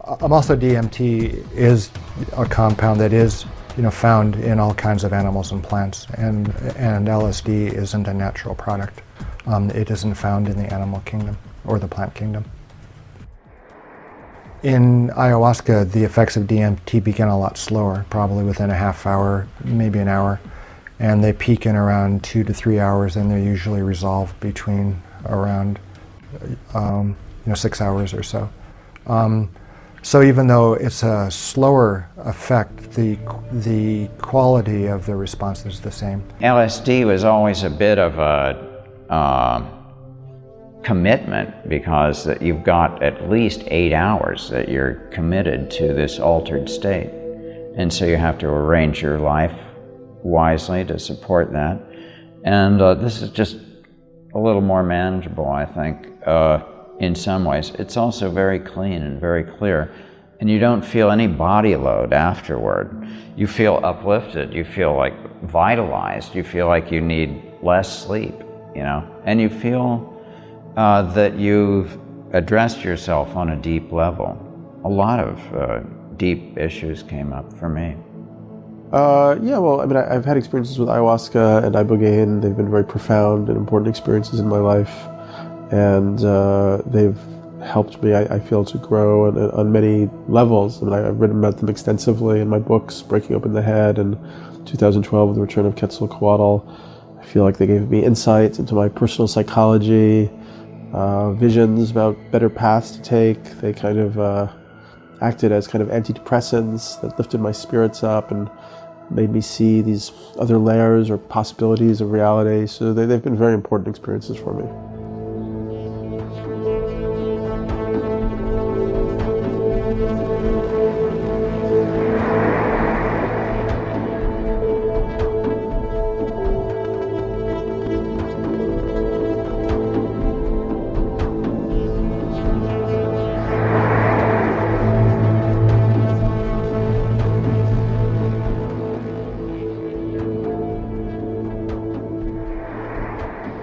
Also, DMT is a compound that is found in all kinds of animals and plants, and LSD isn't a natural product. It isn't found in the animal kingdom or the plant kingdom. In ayahuasca, the effects of DMT begin a lot slower, probably within a half hour, maybe an hour, and they peak in around 2 to 3 hours, and they're usually resolved between around 6 hours or so. So even though it's a slower effect, the quality of the response is the same. LSD was always a bit of a commitment, because that you've got at least 8 hours that you're committed to this altered state. And so you have to arrange your life wisely to support that. And this is just a little more manageable, I think, in some ways. It's also very clean and very clear, and you don't feel any body load afterward. You feel uplifted, you feel like vitalized, you feel like you need less sleep, and you feel that you've addressed yourself on a deep level. A lot of deep issues came up for me. I've had experiences with ayahuasca and ibogaine. They've been very profound and important experiences in my life, and they've helped me, I feel, to grow on many levels. I've written about them extensively in my books, Breaking Open the Head, and 2012, The Return of Quetzalcoatl. I feel like they gave me insights into my personal psychology, visions about better paths to take. They kind of acted as kind of antidepressants that lifted my spirits up and made me see these other layers or possibilities of reality. So they've been very important experiences for me.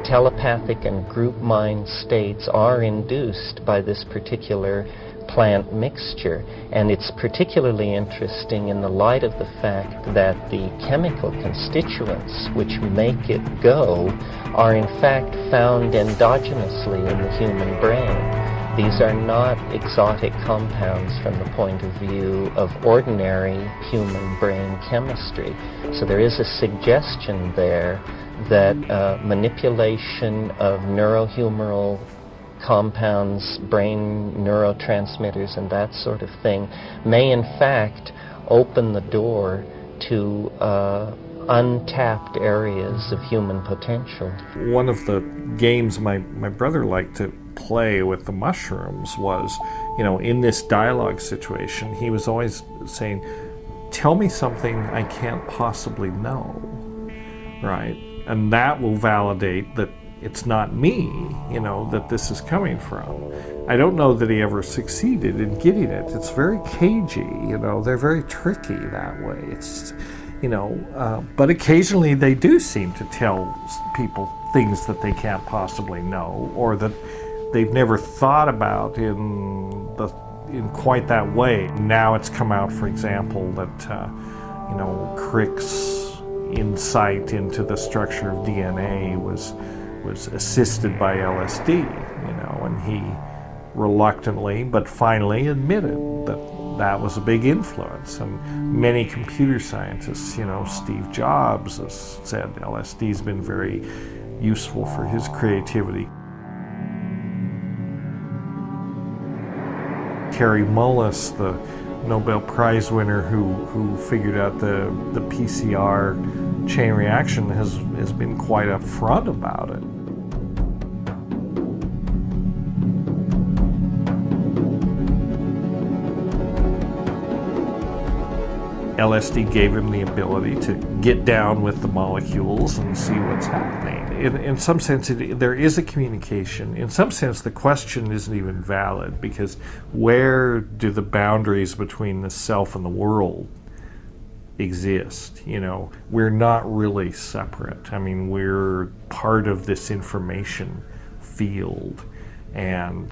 telepathic and group mind states are induced by this particular plant mixture. And it's particularly interesting in the light of the fact that the chemical constituents which make it go are in fact found endogenously in the human brain. These are not exotic compounds from the point of view of ordinary human brain chemistry. So there is a suggestion there that manipulation of neurohumoral compounds, brain neurotransmitters, and that sort of thing may in fact open the door to untapped areas of human potential. One of the games my brother liked to play with the mushrooms was, in this dialogue situation, he was always saying, tell me something I can't possibly know, right? And that will validate that it's not me, that this is coming from. I don't know that he ever succeeded in getting it. It's very cagey, they're very tricky that way. It's, but occasionally they do seem to tell people things that they can't possibly know, or that they've never thought about in quite that way. Now it's come out, for example, that Crick's insight into the structure of DNA was assisted by LSD, and he reluctantly but finally admitted that was a big influence. And many computer scientists, Steve Jobs has said LSD's been very useful for his creativity. Kary Mullis, the Nobel Prize winner who figured out the PCR chain reaction, has been quite upfront about it. LSD gave him the ability to get down with the molecules and see what's happening. In some sense, there is a communication. In some sense, the question isn't even valid, because where do the boundaries between the self and the world exist? We're not really separate. I mean, we're part of this information field. And,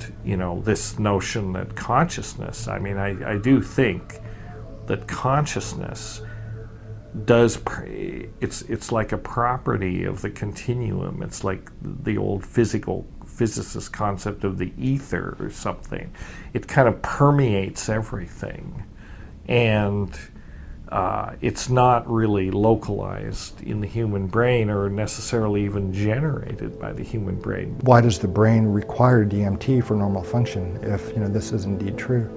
this notion that consciousness, I do think that consciousness it's like a property of the continuum. It's like the old physicist concept of the ether or something. It kind of permeates everything, and it's not really localized in the human brain or necessarily even generated by the human brain. Why does the brain require DMT for normal function if this is indeed true?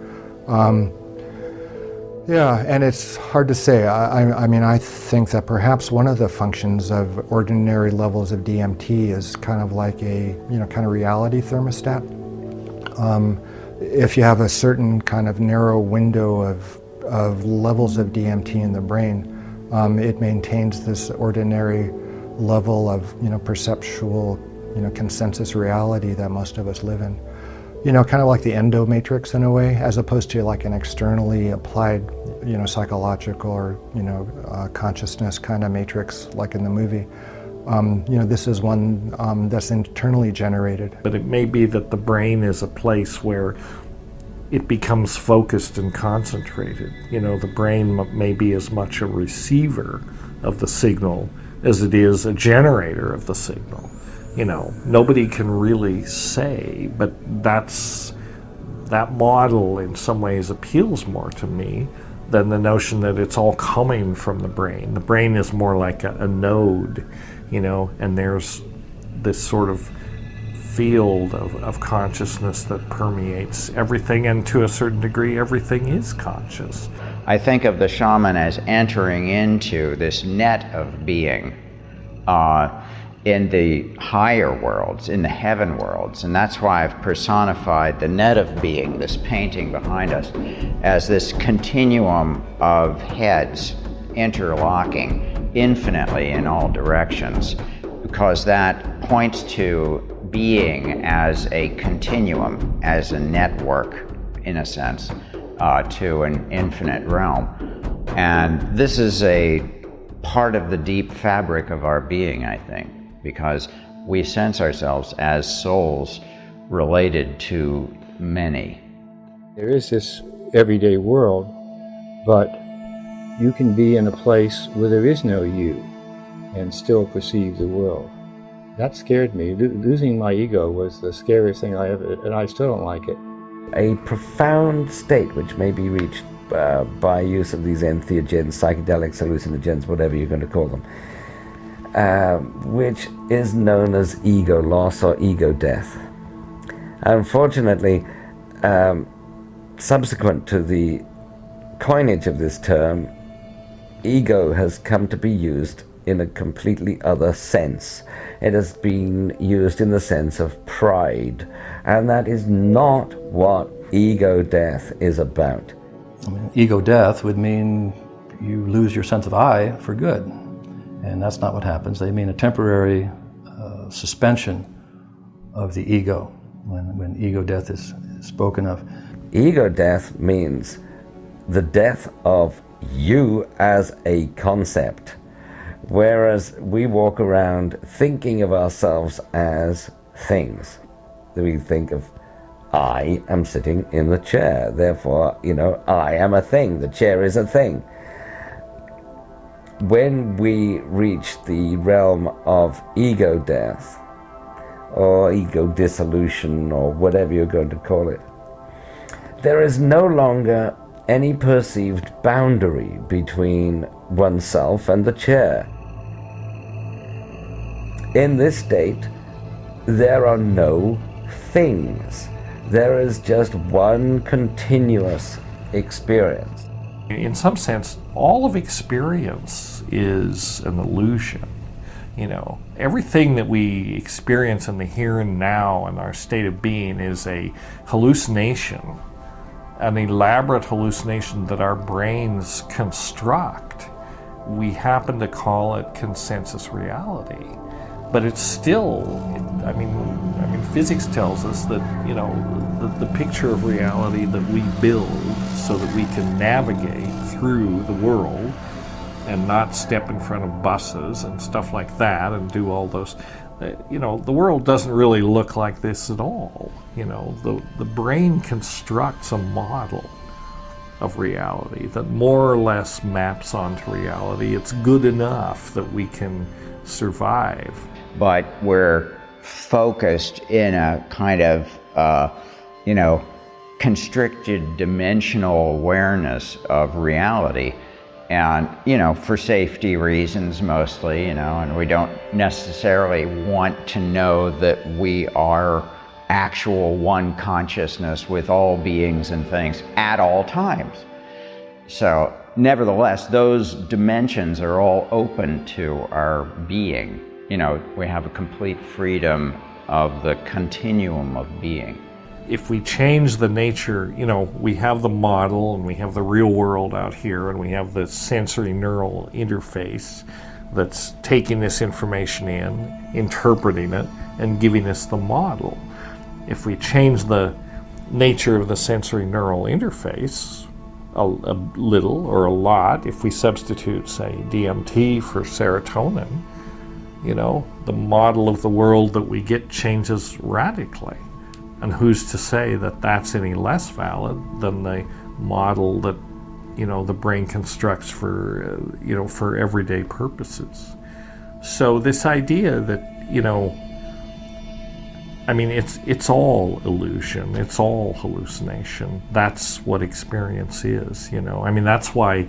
Yeah, and it's hard to say. I think that perhaps one of the functions of ordinary levels of DMT is kind of like a, kind of reality thermostat. If you have a certain kind of narrow window of levels of DMT in the brain, it maintains this ordinary level of, perceptual, consensus reality that most of us live in. Kind of like the endomatrix in a way, as opposed to like an externally applied, psychological or, consciousness kind of matrix like in the movie. This is one that's internally generated. But it may be that the brain is a place where it becomes focused and concentrated. The brain may be as much a receiver of the signal as it is a generator of the signal. Nobody can really say, but that model in some ways appeals more to me than the notion that it's all coming from the brain. The brain is more like a node, and there's this sort of field of consciousness that permeates everything, and to a certain degree, everything is conscious. I think of the shaman as entering into this net of being in the higher worlds, in the heaven worlds, and that's why I've personified the net of being, this painting behind us, as this continuum of heads interlocking infinitely in all directions, because that points to being as a continuum, as a network, in a sense, to an infinite realm. And this is a part of the deep fabric of our being, I think, because We sense ourselves as souls related to many. There is this everyday world, but you can be in a place where there is no you and still perceive the world. That scared me. Losing my ego was the scariest thing I ever, and I still don't like it. A profound state which may be reached by use of these entheogens, psychedelics, hallucinogens, whatever you're going to call them, which is known as ego loss or ego death. Unfortunately, subsequent to the coinage of this term, ego has come to be used in a completely other sense. It has been used in the sense of pride, and that is not what ego death is about. I mean, ego death would mean you lose your sense of I for good, and that's not what happens. They mean a temporary suspension of the ego when ego death is spoken of. Ego death means the death of you as a concept, whereas we walk around thinking of ourselves as things. We think of, I am sitting in the chair, therefore, I am a thing, the chair is a thing. When we reach the realm of ego death, or ego dissolution, or whatever you're going to call it, there is no longer any perceived boundary between oneself and the chair. In this state, there are no things. There is just one continuous experience. In some sense, all of experience is an illusion. Everything that we experience in the here and now and our state of being is a hallucination, an elaborate hallucination that our brains construct. We happen to call it consensus reality, but it's still, physics tells us that, the picture of reality that we build so that we can navigate through the world and not step in front of buses and stuff like that and do all those, the world doesn't really look like this at all. The brain constructs a model of reality that more or less maps onto reality. It's good enough that we can survive. But we're focused in a kind of, constricted dimensional awareness of reality. And, for safety reasons mostly, and we don't necessarily want to know that we are actual one consciousness with all beings and things at all times. So, nevertheless, those dimensions are all open to our being. We have a complete freedom of the continuum of being. If we change the nature, we have the model and we have the real world out here and we have the sensory neural interface that's taking this information in, interpreting it, and giving us the model. If we change the nature of the sensory neural interface a little or a lot, if we substitute, say, DMT for serotonin, the model of the world that we get changes radically. And who's to say that that's any less valid than the model that, the brain constructs for, for everyday purposes? So this idea that, it's all illusion, it's all hallucination. That's what experience is, that's why,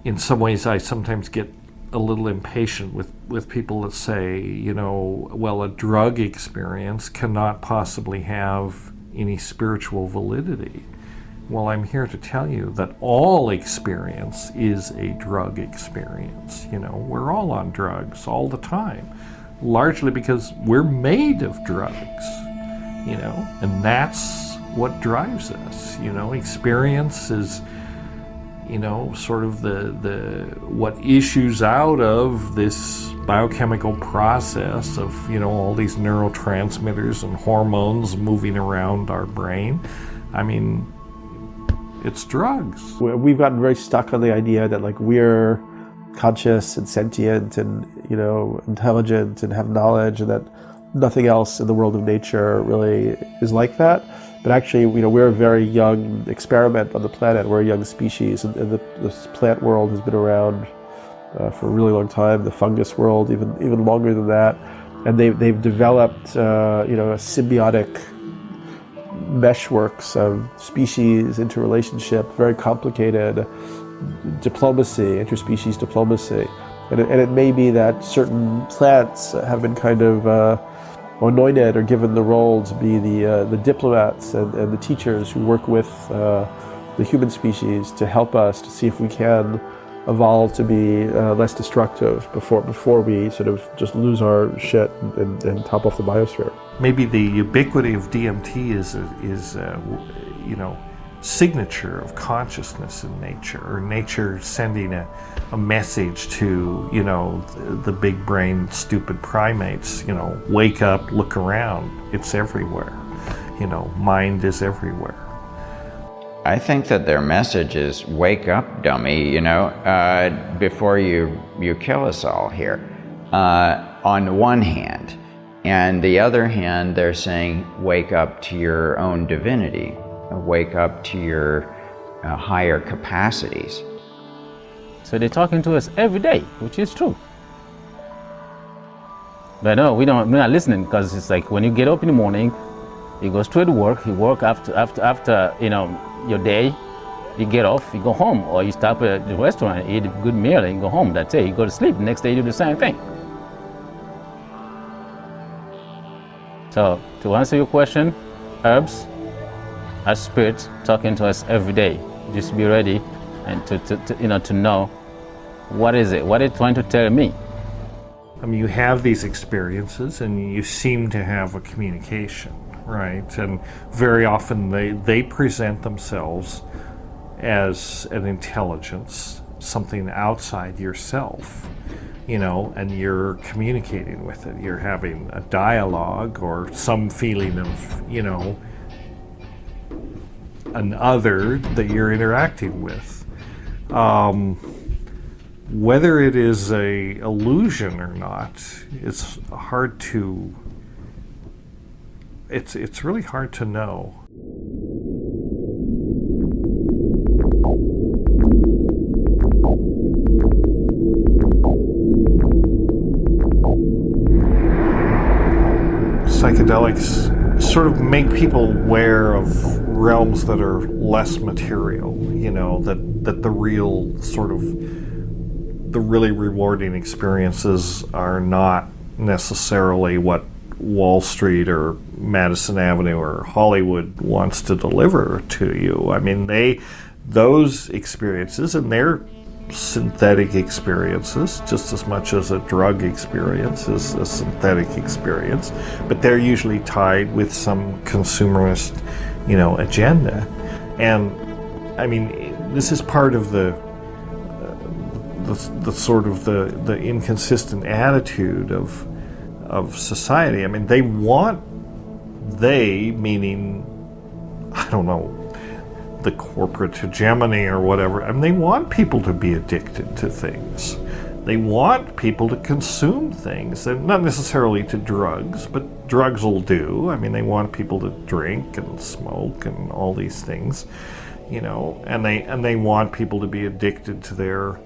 in some ways, I sometimes get a little impatient with people that say, a drug experience cannot possibly have any spiritual validity. Well, I'm here to tell you that all experience is a drug experience. We're all on drugs all the time, largely because we're made of drugs, and that's what drives us. Experience is sort of the what issues out of this biochemical process of, all these neurotransmitters and hormones moving around our brain. It's drugs. We've gotten very stuck on the idea that we're conscious and sentient and intelligent and have knowledge, and that nothing else in the world of nature really is like that. But actually, we're a very young experiment on the planet. We're a young species, and this plant world has been around for a really long time. The fungus world, even longer than that. And they've developed, a symbiotic meshworks of species interrelationship, very complicated diplomacy, interspecies diplomacy. And it may be that certain plants have been kind of anointed or given the role to be the diplomats and the teachers who work with the human species to help us to see if we can evolve to be less destructive before we sort of just lose our shit and top off the biosphere. Maybe the ubiquity of DMT is signature of consciousness in nature, or nature sending a message to the big brain stupid primates. Wake up, look around. It's everywhere. Mind is everywhere. I think that their message is wake up, dummy, before you kill us all here, on one hand. And the other hand, they're saying wake up to your own divinity, wake up to your higher capacities. So they're talking to us every day, which is true. But no, we're not listening, because it's like when you get up in the morning, you go straight to work, you work after your day, you get off, you go home, or you stop at the restaurant, eat a good meal, and you go home. That's it. You go to sleep. The next day you do the same thing. So to answer your question, herbs are spirits talking to us every day. Just be ready and to know what is it, what it's trying to tell me. I mean, you have these experiences and you seem to have a communication, right? And very often they present themselves as an intelligence, something outside yourself, and you're communicating with it. You're having a dialogue or some feeling of, an other that you're interacting with. Whether it is a illusion or not, it's hard to. It's really hard to know. Psychedelics sort of make people aware of realms that are less material, that the real sort of, the really rewarding experiences are not necessarily what Wall Street or Madison Avenue or Hollywood wants to deliver to you. I mean, those experiences, and they're synthetic experiences just as much as a drug experience is a synthetic experience, but they're usually tied with some consumerist, agenda. And I mean, this is part of the sort of the inconsistent attitude of society. I mean, meaning, I don't know, the corporate hegemony or whatever. I mean, they want people to be addicted to things. They want people to consume things, and not necessarily to drugs, but drugs will do. I mean, they want people to drink and smoke and all these things, and they want people to be addicted to their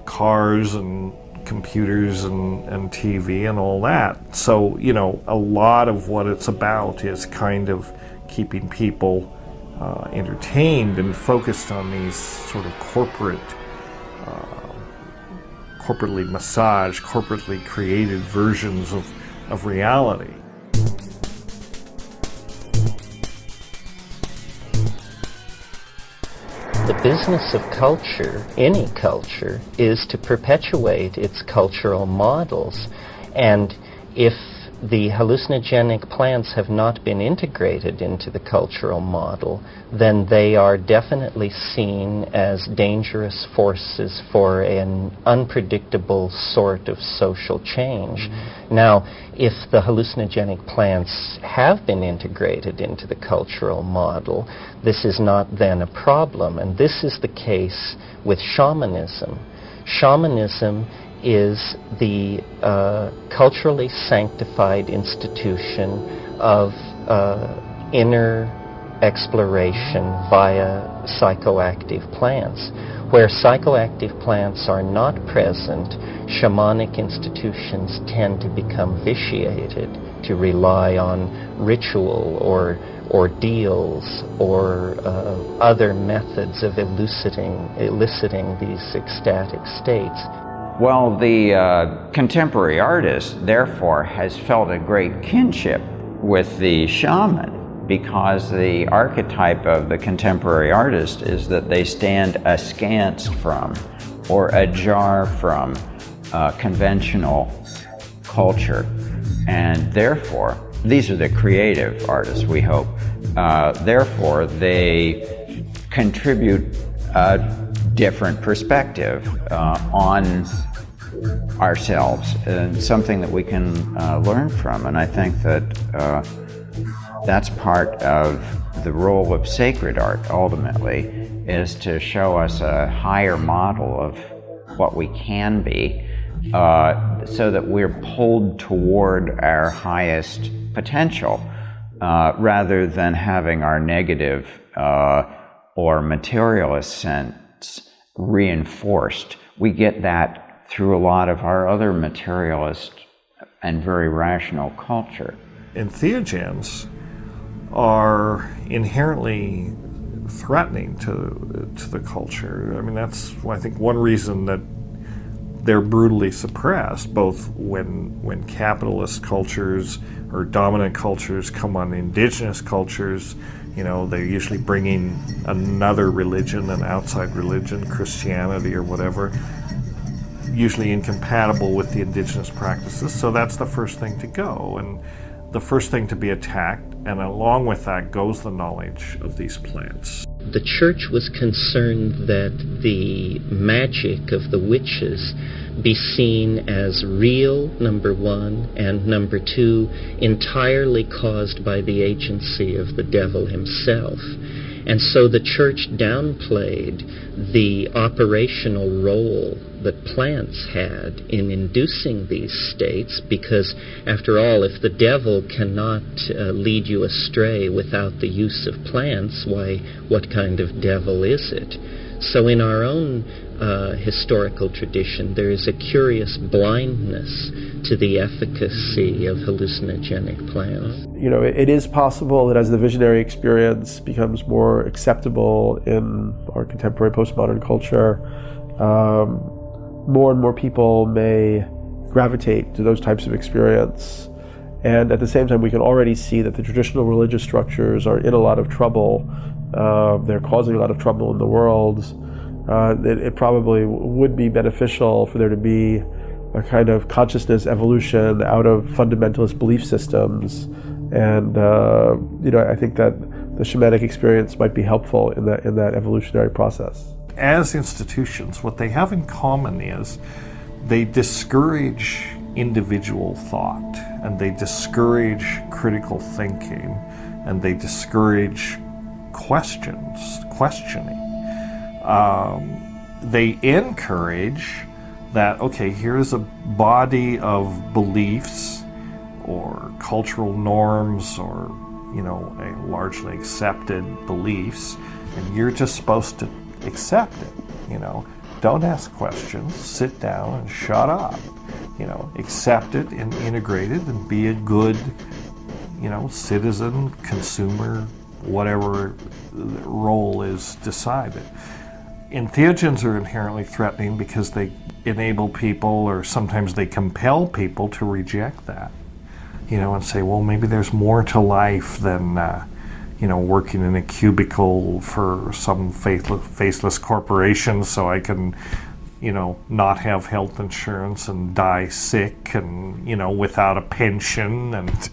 cars and computers and TV and all that. So, a lot of what it's about is kind of keeping people entertained and focused on these sort of corporately massaged, corporately created versions of reality. The business of culture, any culture, is to perpetuate its cultural models. And if the hallucinogenic plants have not been integrated into the cultural model, then they are definitely seen as dangerous forces for an unpredictable sort of social change. Mm-hmm. Now, if the hallucinogenic plants have been integrated into the cultural model, this is not then a problem. And this is the case with shamanism. Shamanism is the culturally sanctified institution of inner exploration via psychoactive plants. Where psychoactive plants are not present, shamanic institutions tend to become vitiated, to rely on ritual or ordeals or other methods of eliciting these ecstatic states. Well, the contemporary artist, therefore, has felt a great kinship with the shaman, because the archetype of the contemporary artist is that they stand askance from or ajar from conventional culture. And therefore, these are the creative artists, we hope. Therefore, they contribute a different perspective on ourselves, and something that we can learn from. And I think that that's part of the role of sacred art, ultimately, is to show us a higher model of what we can be, so that we're pulled toward our highest potential, rather than having our negative or materialist sense reinforced. We get that through a lot of our other materialist and very rational culture. Entheogens are inherently threatening to the culture. I mean, that's, I think, one reason that they're brutally suppressed, both when capitalist cultures or dominant cultures come on indigenous cultures. You know, they're usually bringing another religion, an outside religion, Christianity or whatever, usually incompatible with the indigenous practices. So that's the first thing to go, and the first thing to be attacked, and along with that goes the knowledge of these plants. The church was concerned that the magic of the witches be seen as real, number one, and number two, entirely caused by the agency of the devil himself. And so the church downplayed the operational role that plants had in inducing these states, because, after all, if the devil cannot lead you astray without the use of plants, why, what kind of devil is it? So in our own historical tradition, there is a curious blindness to the efficacy of hallucinogenic plants. You know, it is possible that as the visionary experience becomes more acceptable in our contemporary postmodern culture, more and more people may gravitate to those types of experience. And at the same time, we can already see that the traditional religious structures are in a lot of trouble. They're causing a lot of trouble in the world. It probably would be beneficial for there to be a kind of consciousness evolution out of fundamentalist belief systems. And you know, I think that the shamanic experience might be helpful in that evolutionary process. As institutions, what they have in common is they discourage individual thought, and they discourage critical thinking, and they discourage questioning. They encourage that, okay, here's a body of beliefs or cultural norms or, you know, a largely accepted beliefs, and you're just supposed to accept it, you know. Don't ask questions, sit down and shut up. You know, accept it and integrate it and be a good, you know, citizen, consumer, whatever role is decided. Entheogens are inherently threatening because they enable people, or sometimes they compel people, to reject that, you know, and say, well, maybe there's more to life than you know, working in a cubicle for some faceless corporation so I can, you know, not have health insurance and die sick and, you know, without a pension and,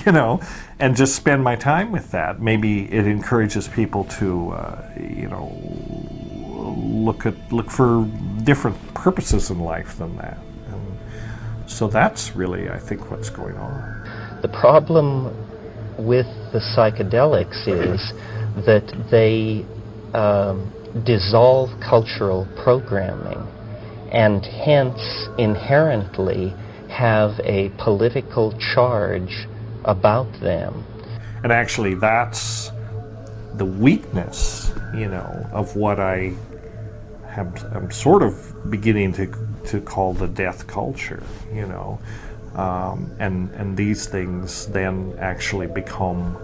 you know, and just spend my time with that. Maybe it encourages people to, you know, look for different purposes in life than that. And so that's really, I think, what's going on. The problem with the psychedelics is that they dissolve cultural programming and hence inherently have a political charge about them. And actually that's the weakness, of what I'm sort of beginning to call the death culture, and these things then actually become,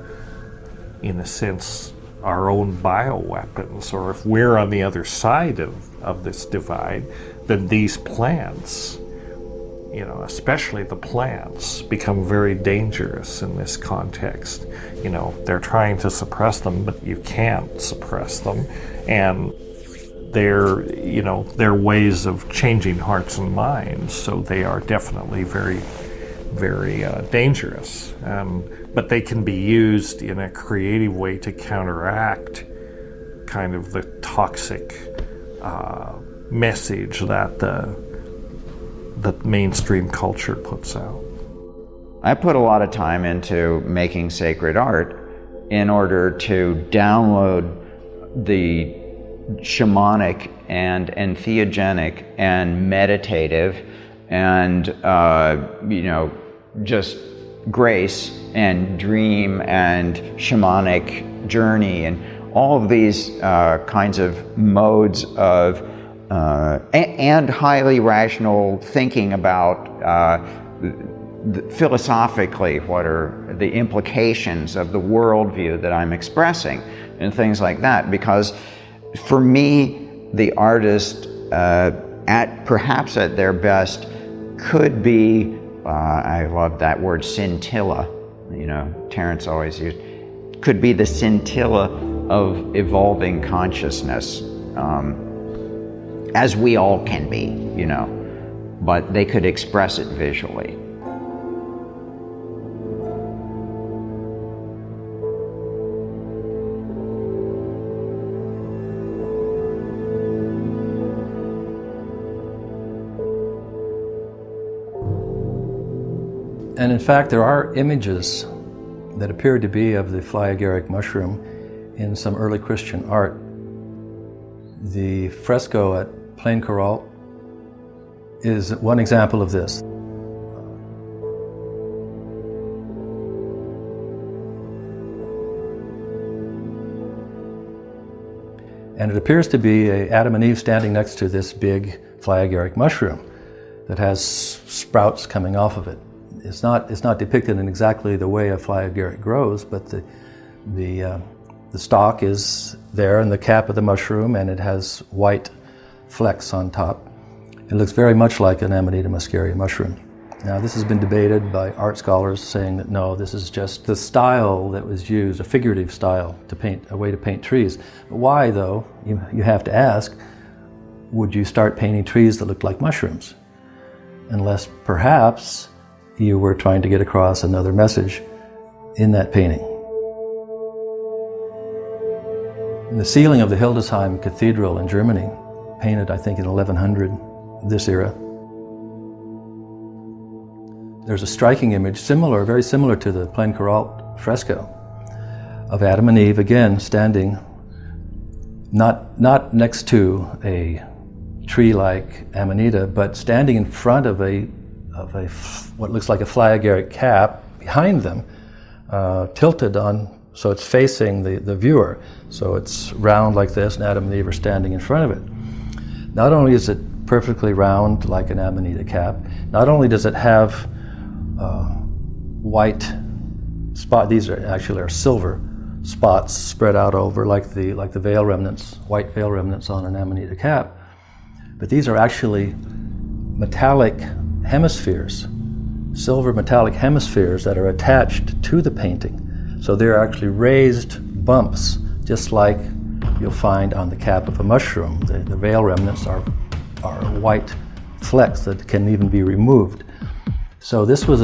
in a sense, our own bioweapons, or if we're on the other side of this divide, then these plants, especially the plants, become very dangerous in this context. They're trying to suppress them, but you can't suppress them, and they're ways of changing hearts and minds, so they are definitely very, very dangerous. But they can be used in a creative way to counteract kind of the toxic message that the mainstream culture puts out. I put a lot of time into making sacred art in order to download the shamanic and entheogenic and meditative and just grace and dream and shamanic journey and all of these kinds of modes of and highly rational thinking about philosophically what are the implications of the worldview that I'm expressing and things like that. Because for me, the artist perhaps at their best could be, I love that word, scintilla, Terence always used, could be the scintilla of evolving consciousness, as we all can be, but they could express it visually. And in fact, there are images that appear to be of the fly-agaric mushroom in some early Christian art. The fresco at Plain Coral is one example of this. And it appears to be Adam and Eve standing next to this big fly-agaric mushroom that has sprouts coming off of it. It's not depicted in exactly the way a fly-agaric grows, but the stalk is there in the cap of the mushroom, and it has white flecks on top. It looks very much like an Amanita muscaria mushroom. Now, this has been debated by art scholars, saying that no, this is just the style that was used, a figurative style to paint, a way to paint trees. But why, though? You have to ask, would you start painting trees that looked like mushrooms? Unless perhaps you were trying to get across another message in that painting. In the ceiling of the Hildesheim Cathedral in Germany, painted I think in 1100, this era, there's a striking image very similar to the Plain Coral fresco of Adam and Eve, again standing not next to a tree like Amanita, but standing in front of what looks like a fly-agaric cap behind them, tilted on, so it's facing the viewer. So it's round like this, and Adam and Eve are standing in front of it. Not only is it perfectly round like an Amanita cap, not only does it have white spot, these are silver spots spread out over like the veil remnants, white veil remnants on an Amanita cap, but these are actually metallic hemispheres, silver metallic hemispheres that are attached to the painting. So they're actually raised bumps, just like you'll find on the cap of a mushroom. The veil remnants are white flecks that can even be removed. So this was,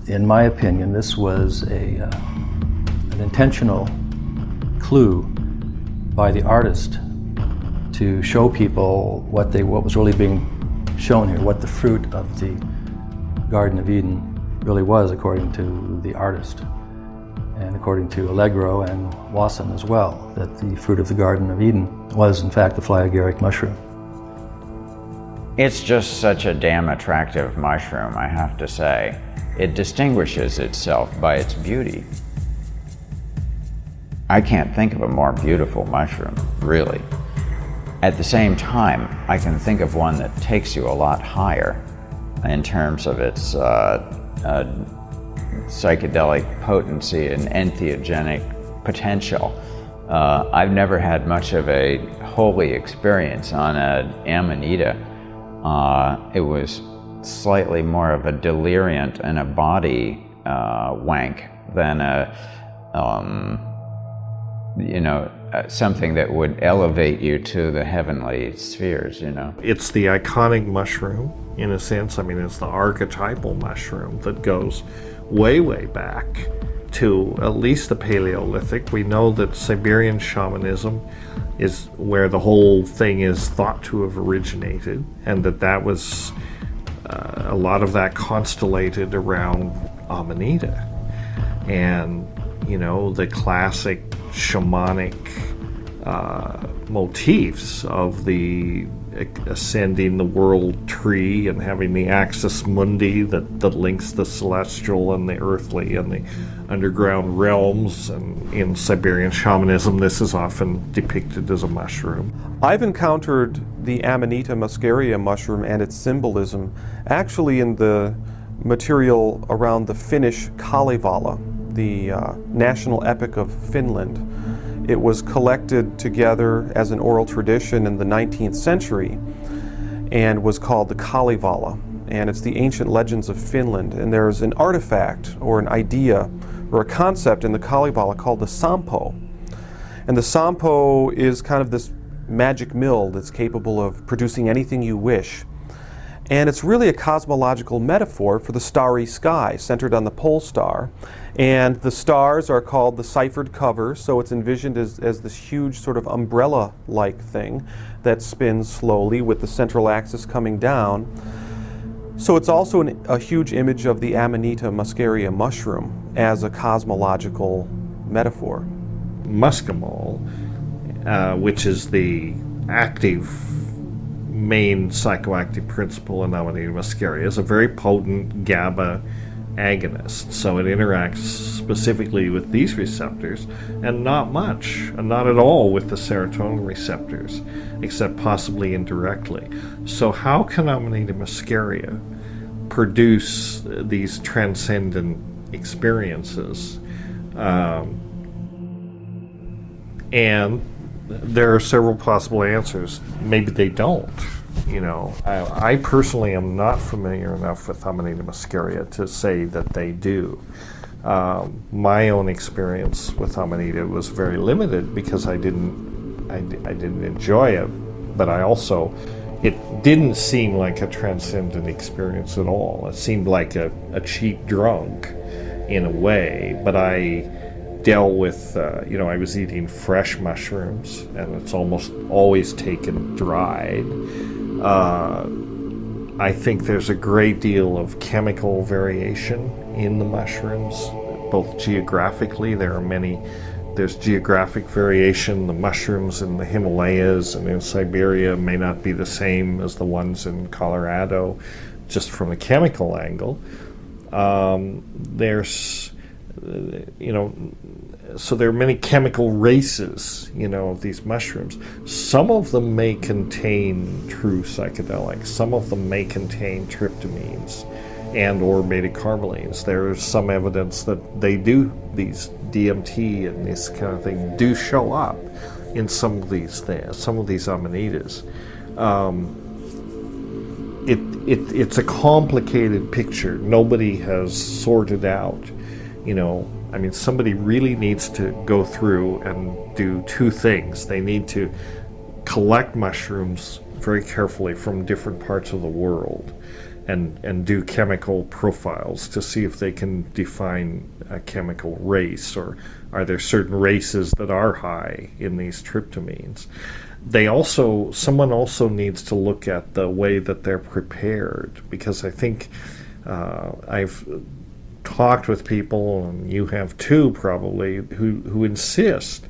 in my opinion, this was an intentional clue by the artist to show people what was really being shown here, what the fruit of the Garden of Eden really was, according to the artist, and according to Allegro and Wasson as well, that the fruit of the Garden of Eden was in fact the fly-agaric mushroom. It's just such a damn attractive mushroom, I have to say. It distinguishes itself by its beauty. I can't think of a more beautiful mushroom, really. At the same time, I can think of one that takes you a lot higher in terms of its psychedelic potency and entheogenic potential. I've never had much of a holy experience on an Amanita. It was slightly more of a deliriant and a body wank than something that would elevate you to the heavenly spheres, It's the iconic mushroom, in a sense. I mean, it's the archetypal mushroom that goes way, way back to at least the Paleolithic. We know that Siberian shamanism is where the whole thing is thought to have originated, and that was a lot of that constellated around Amanita. And, the classic shamanic motifs of the ascending the world tree and having the axis mundi that links the celestial and the earthly and the underground realms. And in Siberian shamanism, this is often depicted as a mushroom. I've encountered the Amanita muscaria mushroom and its symbolism actually in the material around the Finnish Kalevala, the national epic of Finland. It was collected together as an oral tradition in the 19th century and was called the Kalevala. And it's the ancient legends of Finland. And there's an artifact or an idea or a concept in the Kalevala called the Sampo. And the Sampo is kind of this magic mill that's capable of producing anything you wish. And it's really a cosmological metaphor for the starry sky centered on the pole star. And the stars are called the ciphered cover, so it's envisioned as this huge sort of umbrella-like thing that spins slowly with the central axis coming down. So it's also a huge image of the Amanita muscaria mushroom as a cosmological metaphor. Muscimol, which is the active main psychoactive principle in Amanita muscaria, is a very potent GABA agonist. So it interacts specifically with these receptors and not much, and not at all with the serotonin receptors, except possibly indirectly. So how can Amanita muscaria produce these transcendent experiences? And there are several possible answers. Maybe they don't. I personally am not familiar enough with Amanita muscaria to say that they do. My own experience with Amanita was very limited because I didn't enjoy it, but it didn't seem like a transcendent experience at all. It seemed like a cheap drunk in a way, but I dealt with, I was eating fresh mushrooms, and it's almost always taken dried. I think there's a great deal of chemical variation in the mushrooms, both geographically. There's geographic variation. The mushrooms in the Himalayas and in Siberia may not be the same as the ones in Colorado, just from a chemical angle. So there are many chemical races, of these mushrooms. Some of them may contain true psychedelics. Some of them may contain tryptamines and or beta-carbolines. There's some evidence that they do, these DMT and this kind of thing do show up in some of these things, some of these amanitas. It's a complicated picture. Nobody has sorted out, somebody really needs to go through and do two things. They need to collect mushrooms very carefully from different parts of the world and do chemical profiles to see if they can define a chemical race, or are there certain races that are high in these tryptamines. Someone also needs to look at the way that they're prepared, because I think I've talked with people, and you have too probably, who insist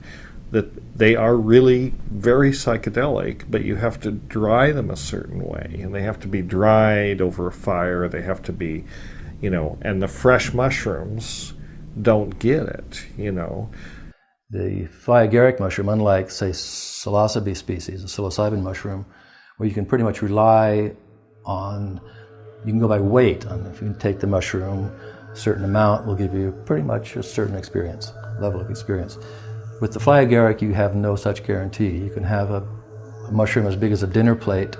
that they are really very psychedelic, but you have to dry them a certain way, and they have to be dried over a fire, they have to be, and the fresh mushrooms don't get it, The fly-agaric mushroom, unlike, say, psilocybe species, a psilocybin mushroom, where you can pretty much rely on, you can go by weight. If you can take the mushroom, a certain amount will give you pretty much a certain experience, level of experience. With the fly-agaric, you have no such guarantee. You can have a mushroom as big as a dinner plate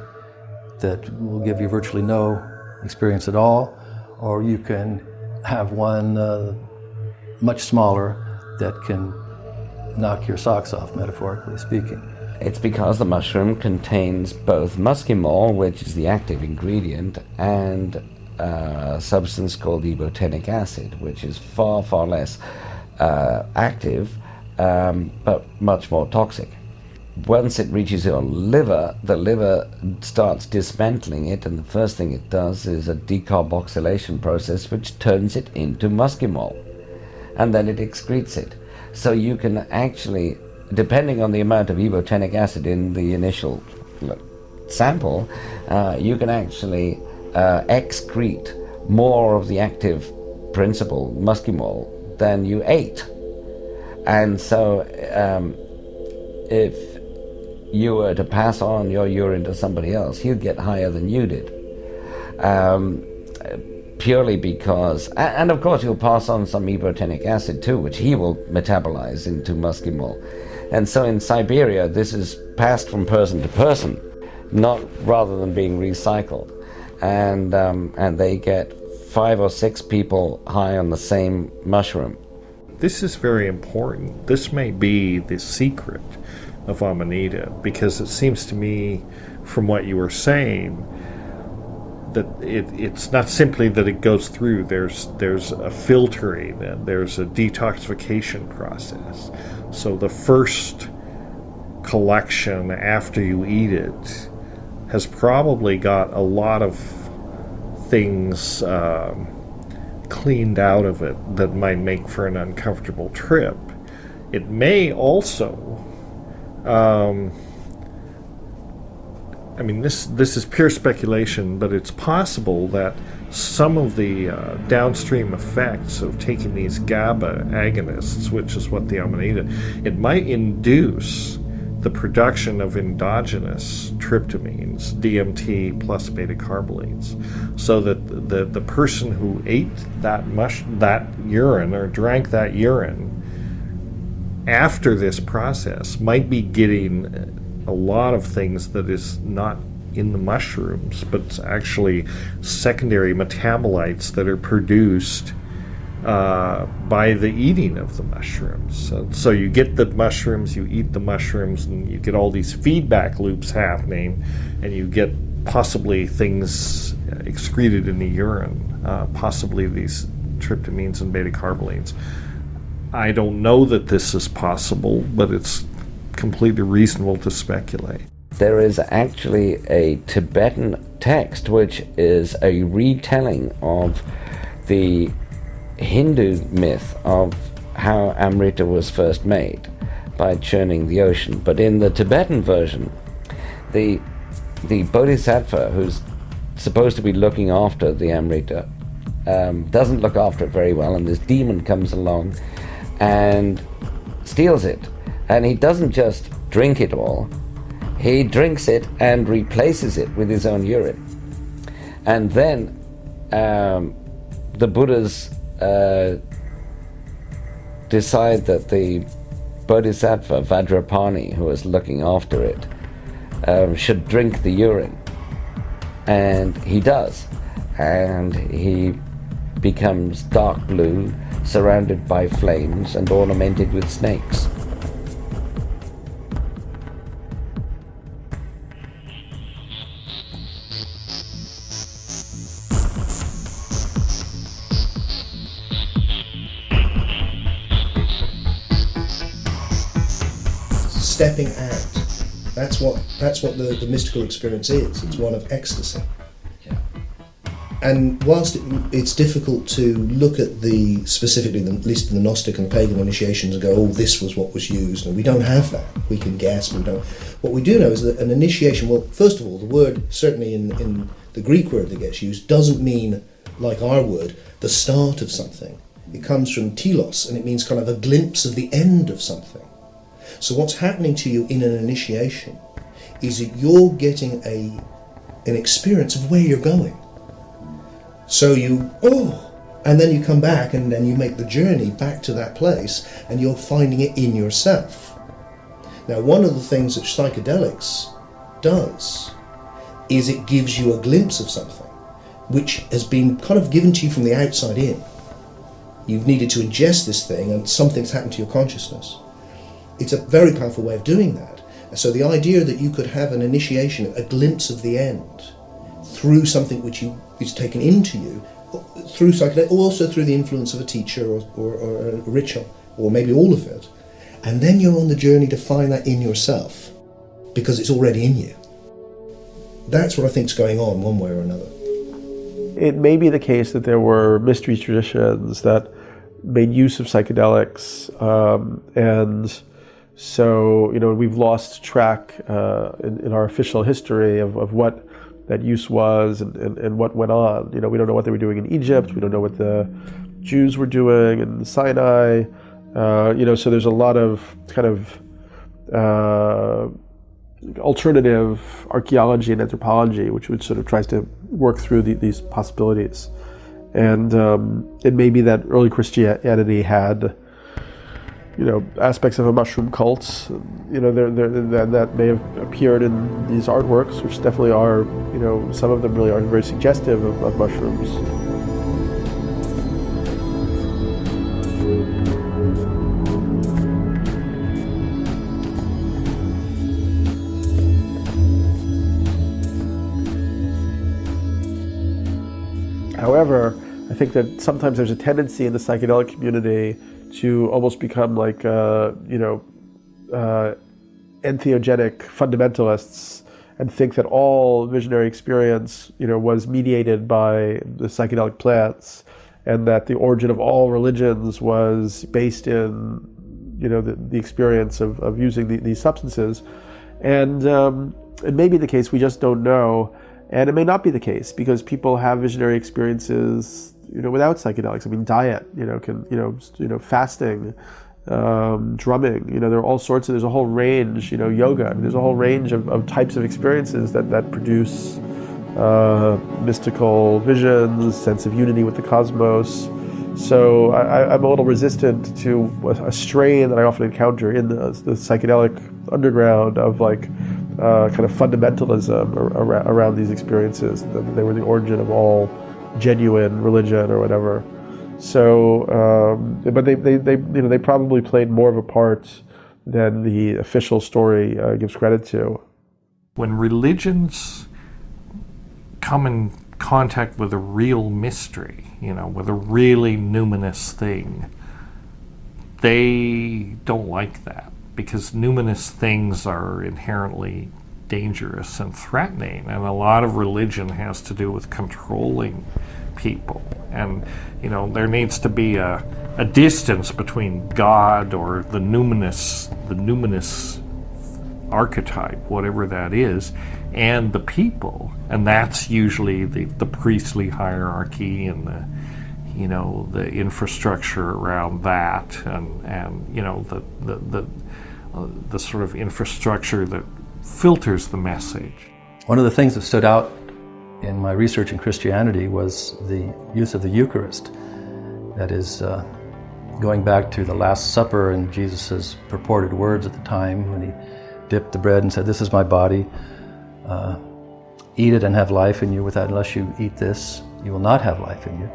that will give you virtually no experience at all, or you can have one much smaller that can knock your socks off, metaphorically speaking. It's because the mushroom contains both muscimol, which is the active ingredient, and a substance called ibotenic acid, which is far, far less active, but much more toxic. Once it reaches your liver, the liver starts dismantling it, and the first thing it does is a decarboxylation process which turns it into muscimol, and then it excretes it. So you can actually, depending on the amount of ibotenic acid in the initial sample, you can actually excrete more of the active principle, muscimol, than you ate. And so if you were to pass on your urine to somebody else, he'd get higher than you did. Purely because, and of course you'll pass on some ibotenic acid too, which he will metabolize into muscimol. And so in Siberia, this is passed from person to person, not rather than being recycled. And they get 5 or 6 people high on the same mushroom. This is very important. This may be the secret of Amanita, because it seems to me, from what you were saying, that it's not simply that it goes through. There's a filtering, and there's a detoxification process. So the first collection after you eat it has probably got a lot of things cleaned out of it that might make for an uncomfortable trip. It may also, this is pure speculation, but it's possible that some of the downstream effects of taking these GABA agonists, which is what the Amanita, it might induce the production of endogenous tryptamines, DMT plus beta-carbolenes, so that the person who ate that urine or drank that urine after this process might be getting a lot of things that is not in the mushrooms, but it's actually secondary metabolites that are produced by the eating of the mushrooms. So you get the mushrooms, you eat the mushrooms, and you get all these feedback loops happening, and you get possibly things excreted in the urine, possibly these tryptamines and beta-carbolenes. I don't know that this is possible, but it's completely reasonable to speculate. There is actually a Tibetan text which is a retelling of the Hindu myth of how Amrita was first made by churning the ocean. But in the Tibetan version, the bodhisattva who's supposed to be looking after the Amrita doesn't look after it very well, and this demon comes along and steals it. And he doesn't just drink it all, he drinks it and replaces it with his own urine. And then the Buddhas decide that the bodhisattva Vajrapani, who was looking after it, should drink the urine. And he does. And he becomes dark blue, surrounded by flames and ornamented with snakes. Stepping out. That's what the mystical experience is. It's one of ecstasy. And whilst it's difficult to look at specifically, at least the Gnostic and pagan initiations, and go, oh, this was what was used, and we don't have that. We can guess, but we don't. What we do know is that an initiation, well, first of all, the word, certainly in the Greek word that gets used, doesn't mean, like our word, the start of something. It comes from telos, and it means kind of a glimpse of the end of something. So what's happening to you in an initiation is that you're getting an experience of where you're going. So and then you come back and then you make the journey back to that place and you're finding it in yourself. Now, one of the things that psychedelics does is it gives you a glimpse of something which has been kind of given to you from the outside in. You've needed to ingest this thing and something's happened to your consciousness. It's a very powerful way of doing that. So the idea that you could have an initiation, a glimpse of the end, through something which is taken into you, through psychedelics, or also through the influence of a teacher or a ritual, or maybe all of it, and then you're on the journey to find that in yourself, because it's already in you. That's what I think is going on, one way or another. It may be the case that there were mystery traditions that made use of psychedelics, and so we've lost track in our official history of what that use was and what went on. We don't know what they were doing in Egypt. We don't know what the Jews were doing in Sinai. So there's a lot of kind of alternative archaeology and anthropology, which sort of tries to work through these possibilities. And it may be that early Christianity had aspects of a mushroom cult, that may have appeared in these artworks, which definitely are, some of them really are very suggestive of mushrooms. However, I think that sometimes there's a tendency in the psychedelic community to almost become like, entheogenic fundamentalists and think that all visionary experience, was mediated by the psychedelic plants, and that the origin of all religions was based in, the experience of using these substances. And it may be the case, we just don't know. And it may not be the case, because people have visionary experiences, without psychedelics. I mean, diet, fasting, drumming, there are all sorts of, there's a whole range, yoga, there's a whole range of types of experiences that produce mystical visions, sense of unity with the cosmos. So I'm a little resistant to a strain that I often encounter in the psychedelic underground of kind of fundamentalism around these experiences, that they were the origin of all genuine religion or whatever. So, but they probably played more of a part than the official story gives credit to. When religions come in contact with a real mystery, with a really numinous thing, they don't like that, because numinous things are inherently dangerous and threatening, and a lot of religion has to do with controlling people, and there needs to be a distance between God or the numinous archetype, whatever that is, and the people, and that's usually the priestly hierarchy and the infrastructure around that, and the sort of infrastructure that filters the message. One of the things that stood out in my research in Christianity was the use of the Eucharist. That is, going back to the Last Supper and Jesus' purported words at the time when he dipped the bread and said, "This is my body, eat it and have life in you. Unless you eat this, you will not have life in you.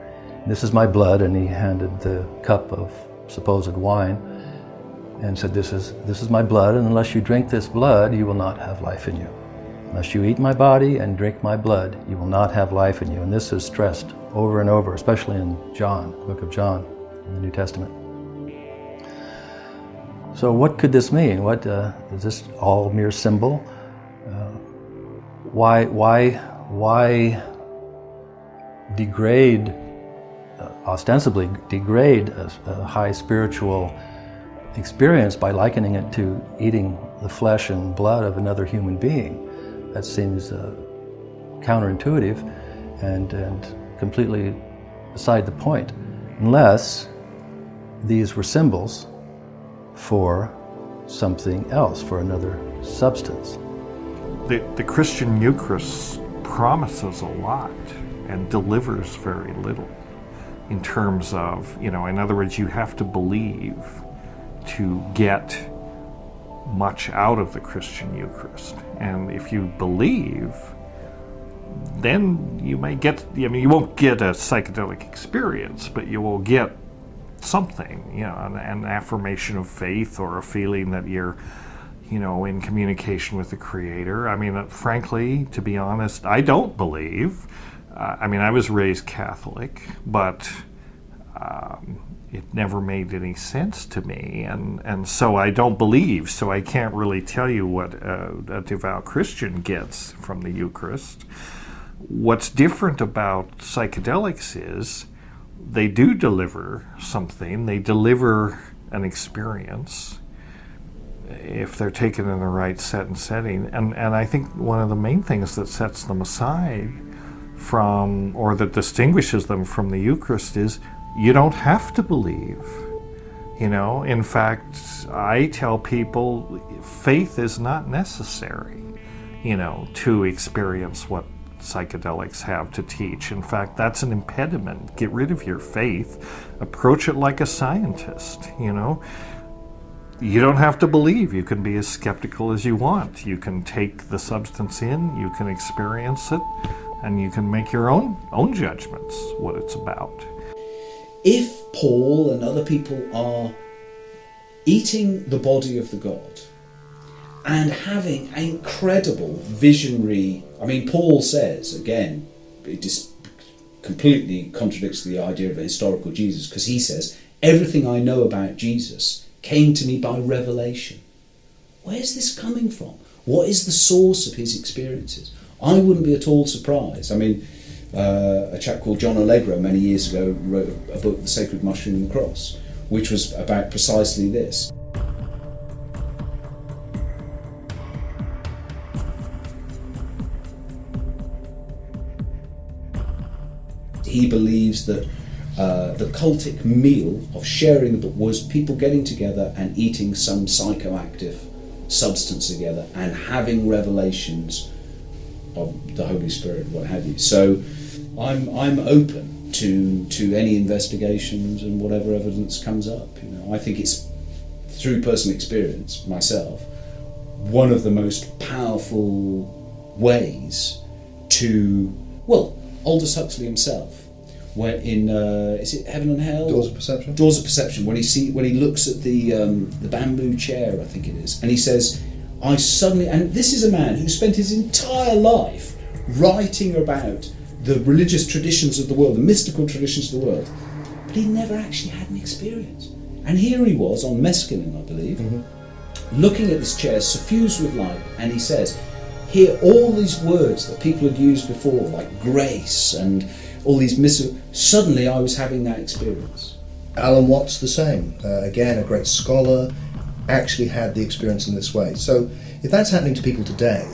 This is my blood," and he handed the cup of supposed wine and said, this is my blood, and unless you drink this blood, you will not have life in you. Unless you eat my body and drink my blood, you will not have life in you. And this is stressed over and over, especially in John, the book of John, in the New Testament. So what could this mean? What is this all mere symbol? Why ostensibly degrade a high spiritual experience by likening it to eating the flesh and blood of another human being. That seems counterintuitive and completely beside the point, unless these were symbols for something else, for another substance. The Christian Eucharist promises a lot and delivers very little in terms of, in other words, you have to believe to get much out of the Christian Eucharist. And if you believe, then you may get, you won't get a psychedelic experience, but you will get something, an affirmation of faith or a feeling that you're, in communication with the Creator. Frankly, to be honest, I don't believe. I was raised Catholic, but it never made any sense to me, and so I don't believe, so I can't really tell you what a devout Christian gets from the Eucharist. What's different about psychedelics is they do deliver something, they deliver an experience if they're taken in the right set and setting. And I think one of the main things that sets them aside from, or that distinguishes them from the Eucharist is you don't have to believe. In fact, I tell people faith is not necessary, to experience what psychedelics have to teach. In fact, that's an impediment. Get rid of your faith. Approach it like a scientist, You don't have to believe. You can be as skeptical as you want. You can take the substance in, you can experience it, and you can make your own judgments what it's about. If Paul and other people are eating the body of the God and having incredible visionary, Paul says, again, it just completely contradicts the idea of a historical Jesus, because he says, everything I know about Jesus came to me by revelation. Where's this coming from? What is the source of his experiences? I wouldn't be at all surprised. A chap called John Allegro many years ago wrote a book, The Sacred Mushroom and the Cross, which was about precisely this. He believes that the cultic meal of sharing the book was people getting together and eating some psychoactive substance together and having revelations of the Holy Spirit, what have you. So I'm open to any investigations and whatever evidence comes up. I think it's, through personal experience myself, one of the most powerful ways to, Aldous Huxley himself, where in is it Heaven and Hell? Doors of Perception. Doors of Perception. When he looks at the bamboo chair, I think it is, and he says, I suddenly, and this is a man who spent his entire life writing about the religious traditions of the world, the mystical traditions of the world, but he never actually had an experience. And here he was on mescaline, I believe, looking at this chair suffused with light, and he says, here all these words that people had used before, like grace and all these suddenly I was having that experience. Alan Watts the same, again a great scholar, actually had the experience in this way. So if that's happening to people today,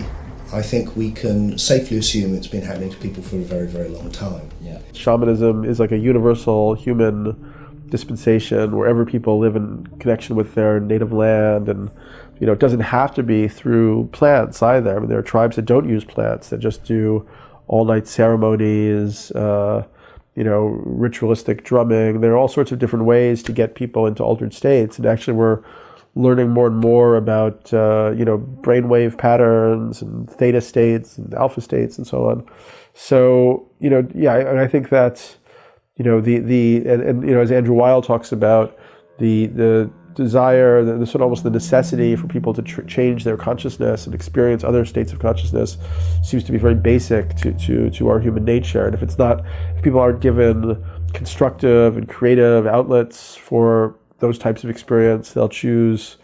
I think we can safely assume it's been happening to people for a very, very long time. Yeah. Shamanism is like a universal human dispensation wherever people live in connection with their native land, and it doesn't have to be through plants either. There are tribes that don't use plants, that just do all-night ceremonies, ritualistic drumming. There are all sorts of different ways to get people into altered states, and actually we're learning more and more about brainwave patterns and theta states and alpha states and so on. So I think that as Andrew Weil talks about, the desire, the sort of almost the necessity for people to change their consciousness and experience other states of consciousness seems to be very basic to our human nature. And if people aren't given constructive and creative outlets for those types of experience, they'll choose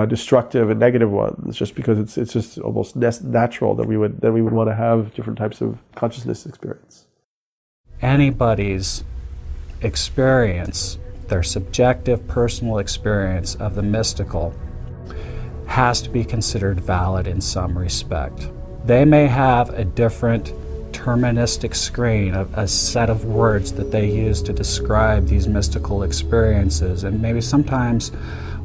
destructive and negative ones, just because it's just almost natural that we would want to have different types of consciousness experience. anybody's experience, their subjective personal experience of the mystical, has to be considered valid in some respect. They may have a different terministic screen, a set of words that they use to describe these mystical experiences, and maybe sometimes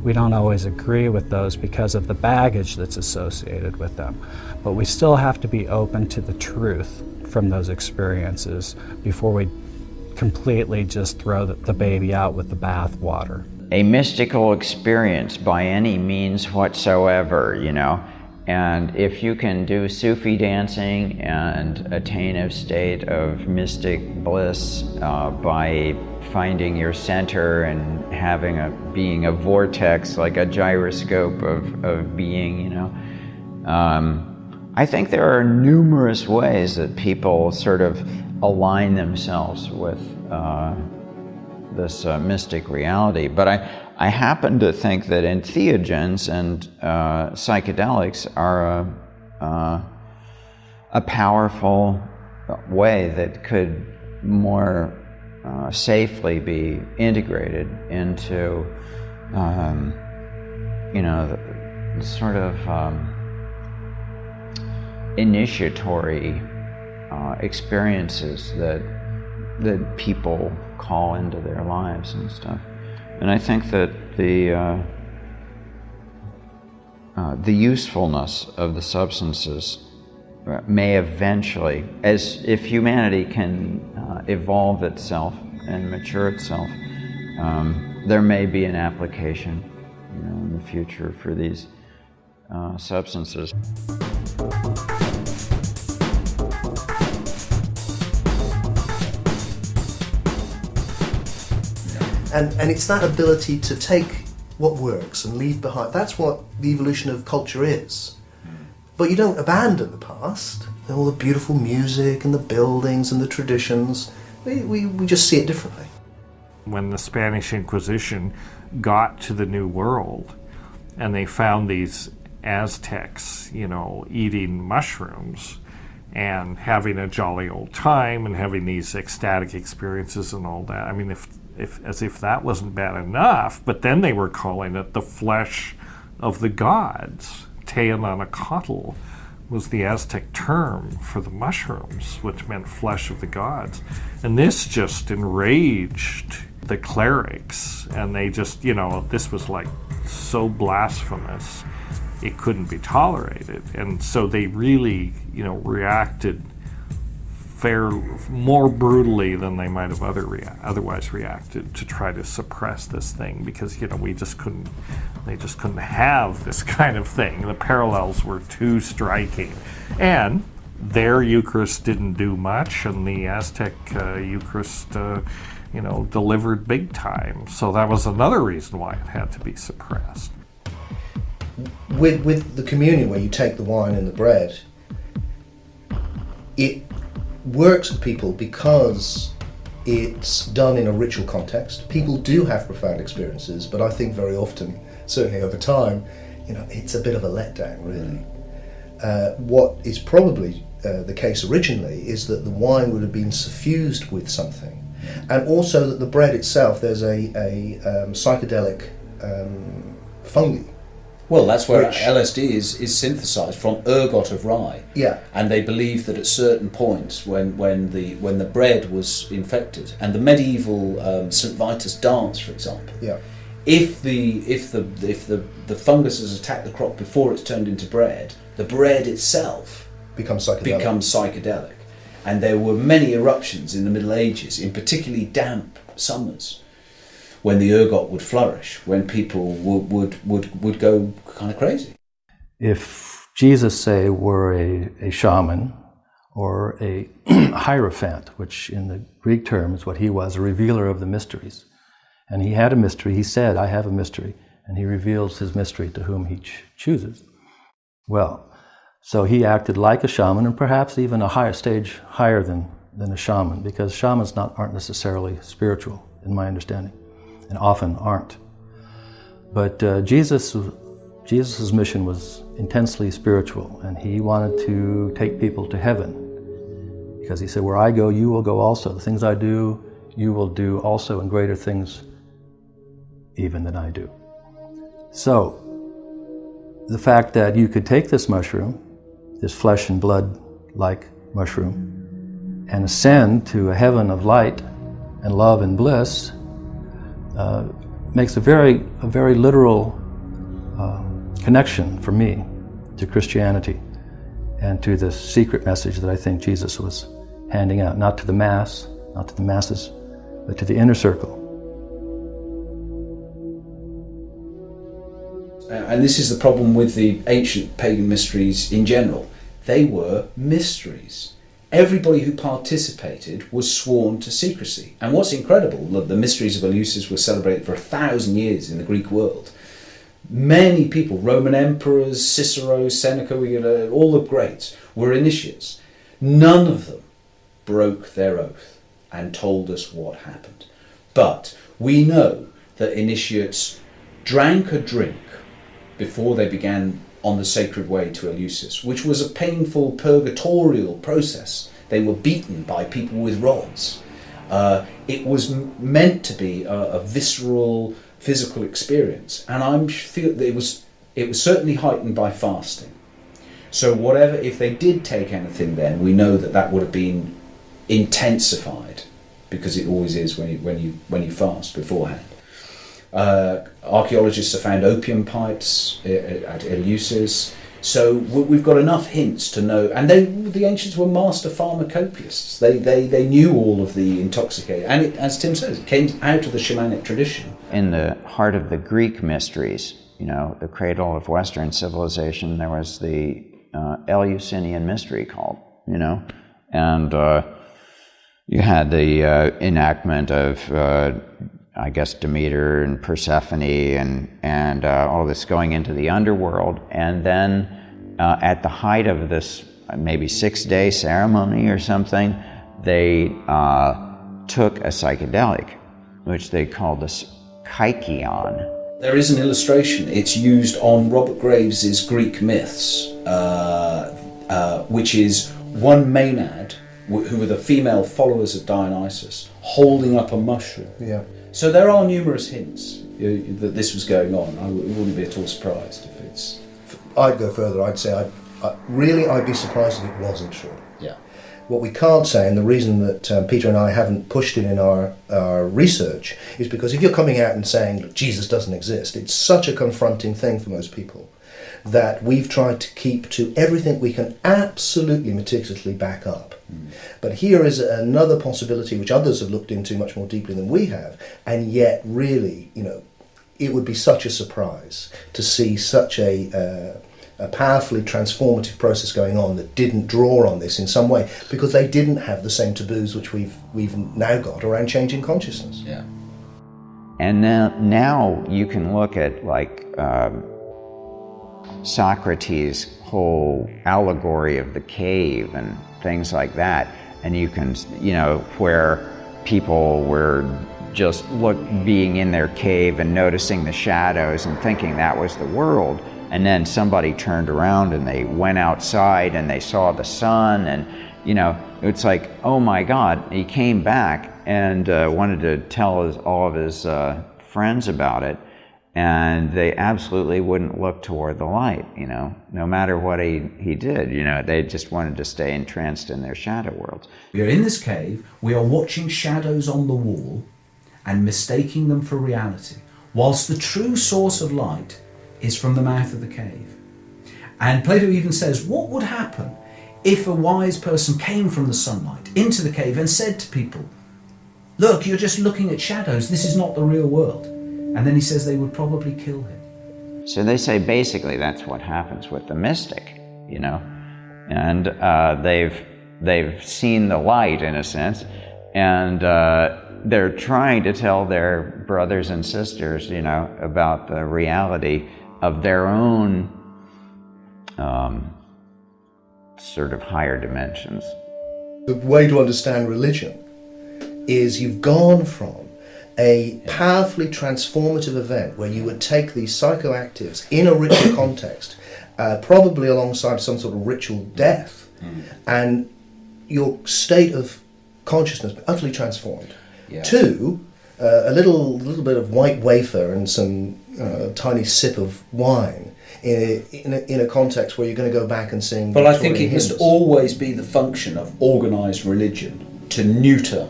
we don't always agree with those because of the baggage that's associated with them. But we still have to be open to the truth from those experiences before we completely just throw the baby out with the bathwater. A mystical experience by any means whatsoever, you know. And if you can do Sufi dancing and attain a state of mystic bliss by finding your center and being a vortex, like a gyroscope of being, you know. I think there are numerous ways that people sort of align themselves with this mystic reality. But I happen to think that entheogens and psychedelics are a powerful way that could more safely be integrated into, you know, the sort of initiatory experiences that people call into their lives and stuff. And I think that the usefulness of the substances may eventually, as if humanity can evolve itself and mature itself, there may be an application, you know, in the future for these substances. And it's that ability to take what works and leave behind. That's what the evolution of culture is. But you don't abandon the past, and all the beautiful music and the buildings and the traditions. We just see it differently. When the Spanish Inquisition got to the New World and they found these Aztecs, you know, eating mushrooms and having a jolly old time and having these ecstatic experiences and all that, I mean, as if that wasn't bad enough, but then they were calling it the flesh of the gods. Teonanacatl was the Aztec term for the mushrooms, which meant flesh of the gods. And this just enraged the clerics, and they just, you know, this was like so blasphemous, it couldn't be tolerated. And so they really, you know, reacted more brutally than they might have otherwise reacted to try to suppress this thing, because, you know, they just couldn't have this kind of thing. The parallels were too striking. And their Eucharist didn't do much, and the Aztec Eucharist, you know, delivered big time. So that was another reason why it had to be suppressed. With the communion, where you take the wine and the bread, it works for people because it's done in a ritual context. People do have profound experiences, but I think very often, certainly over time, you know, it's a bit of a letdown, really. What is probably the case originally is that the wine would have been suffused with something, and also that the bread itself, there's a psychedelic fungi. Well, that's where LSD is synthesized from ergot of rye. Yeah. And they believe that at certain points, when the bread was infected, and the medieval St. Vitus dance, for example, yeah, if the fungus has attacked the crop before it's turned into bread, the bread itself becomes psychedelic. And there were many eruptions in the Middle Ages, in particularly damp summers, when the ergot would flourish, when people would go kind of crazy. If Jesus, say, were a shaman or a hierophant, which in the Greek term is what he was, a revealer of the mysteries, and he had a mystery, he said, I have a mystery, and he reveals his mystery to whom he chooses. Well, so he acted like a shaman, and perhaps even a higher stage higher than a shaman, because shamans aren't necessarily spiritual, in my understanding, and often aren't. But Jesus' mission was intensely spiritual, and he wanted to take people to heaven. Because he said, where I go, you will go also. The things I do, you will do also, and greater things even than I do. So, the fact that you could take this mushroom, this flesh and blood-like mushroom, and ascend to a heaven of light and love and bliss makes a very literal connection for me to Christianity and to the secret message that I think Jesus was handing out, not to the mass, not to the masses, but to the inner circle. And this is the problem with the ancient pagan mysteries in general. They were mysteries. Everybody who participated was sworn to secrecy. And what's incredible, the mysteries of Eleusis were celebrated for 1,000 years in the Greek world. Many people, Roman emperors, Cicero, Seneca, all the greats, were initiates. None of them broke their oath and told us what happened. But we know that initiates drank a drink before they began on the sacred way to Eleusis, which was a painful purgatorial process. They were beaten by people with rods. It was meant to be a visceral, physical experience, and I feel that it was certainly heightened by fasting. So whatever, if they did take anything, then we know that would have been intensified, because it always is when you fast beforehand. Archaeologists have found opium pipes at Eleusis, so we've got enough hints to know. And the ancients were master pharmacopists. They knew all of the intoxicating, and it, as Tim says, it came out of the shamanic tradition. In the heart of the Greek mysteries, the cradle of Western civilization, there was the Eleusinian mystery cult, and you had the enactment of I guess Demeter and Persephone and all this going into the underworld, and then at the height of this maybe 6-day ceremony or something, they took a psychedelic, which they called the kykeon. There is an illustration. It's used on Robert Graves's Greek myths, which is one Maenad, who were the female followers of Dionysus, holding up a mushroom. Yeah. So there are numerous hints that this was going on. I wouldn't be at all surprised if it's... I'd go further. I'd say I'd be surprised if it wasn't true. Yeah. What we can't say, and the reason that Peter and I haven't pushed it in our research, is because if you're coming out and saying, look, Jesus doesn't exist, it's such a confronting thing for most people that we've tried to keep to everything we can absolutely meticulously back up. But here is another possibility which others have looked into much more deeply than we have, and yet really, it would be such a surprise to see such a powerfully transformative process going on that didn't draw on this in some way, because they didn't have the same taboos which we've now got around changing consciousness. Yeah. And now you can look at Socrates' whole allegory of the cave and things like that, and you can, where people were just being in their cave and noticing the shadows and thinking that was the world, and then somebody turned around and they went outside and they saw the sun, and it's like, oh my God, he came back and wanted to tell all of his friends about it, and they absolutely wouldn't look toward the light, no matter what he did, they just wanted to stay entranced in their shadow worlds. We are in this cave, we are watching shadows on the wall and mistaking them for reality, whilst the true source of light is from the mouth of the cave. And Plato even says, what would happen if a wise person came from the sunlight into the cave and said to people, look, you're just looking at shadows, this is not the real world? And then he says they would probably kill him. So they say basically that's what happens with the mystic, and they've seen the light in a sense, and they're trying to tell their brothers and sisters, about the reality of their own sort of higher dimensions. The way to understand religion is you've gone from a powerfully transformative event where you would take these psychoactives in a ritual context, probably alongside some sort of ritual death, and your state of consciousness utterly transformed. Yeah. 2, a little bit of white wafer and some tiny sip of wine in a context where you're going to go back and sing. But I think Victorian it must hymns. always be the function of organised religion to neuter,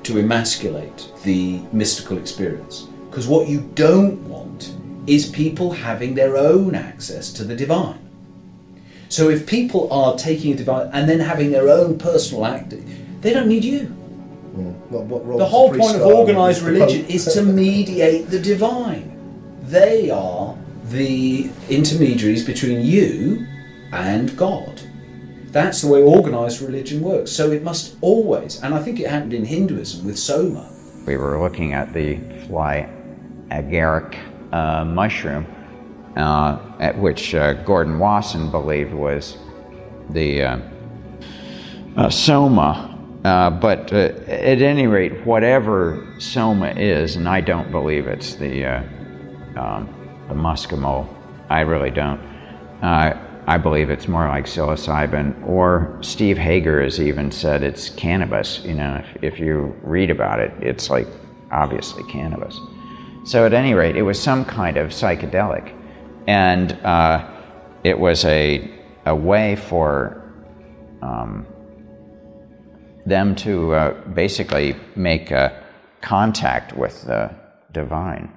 to emasculate the mystical experience. Because what you don't want is people having their own access to the divine. So if people are taking a divine and then having their own personal act, they don't need you. What role The does whole priest point of start organised with the religion Pope? is to mediate the divine. They are the intermediaries between you and God. That's the way organised religion works. So it must always, and I think it happened in Hinduism with Soma. We were looking at the fly agaric mushroom, at which Gordon Wasson believed was the Soma. But at any rate, whatever Soma is, and I don't believe it's the Muskimo, I really don't. I believe it's more like psilocybin, or Steve Hager has even said it's cannabis. You know, if you read about it, it's like obviously cannabis. So at any rate, it was some kind of psychedelic, and it was a way for them to basically make contact with the divine.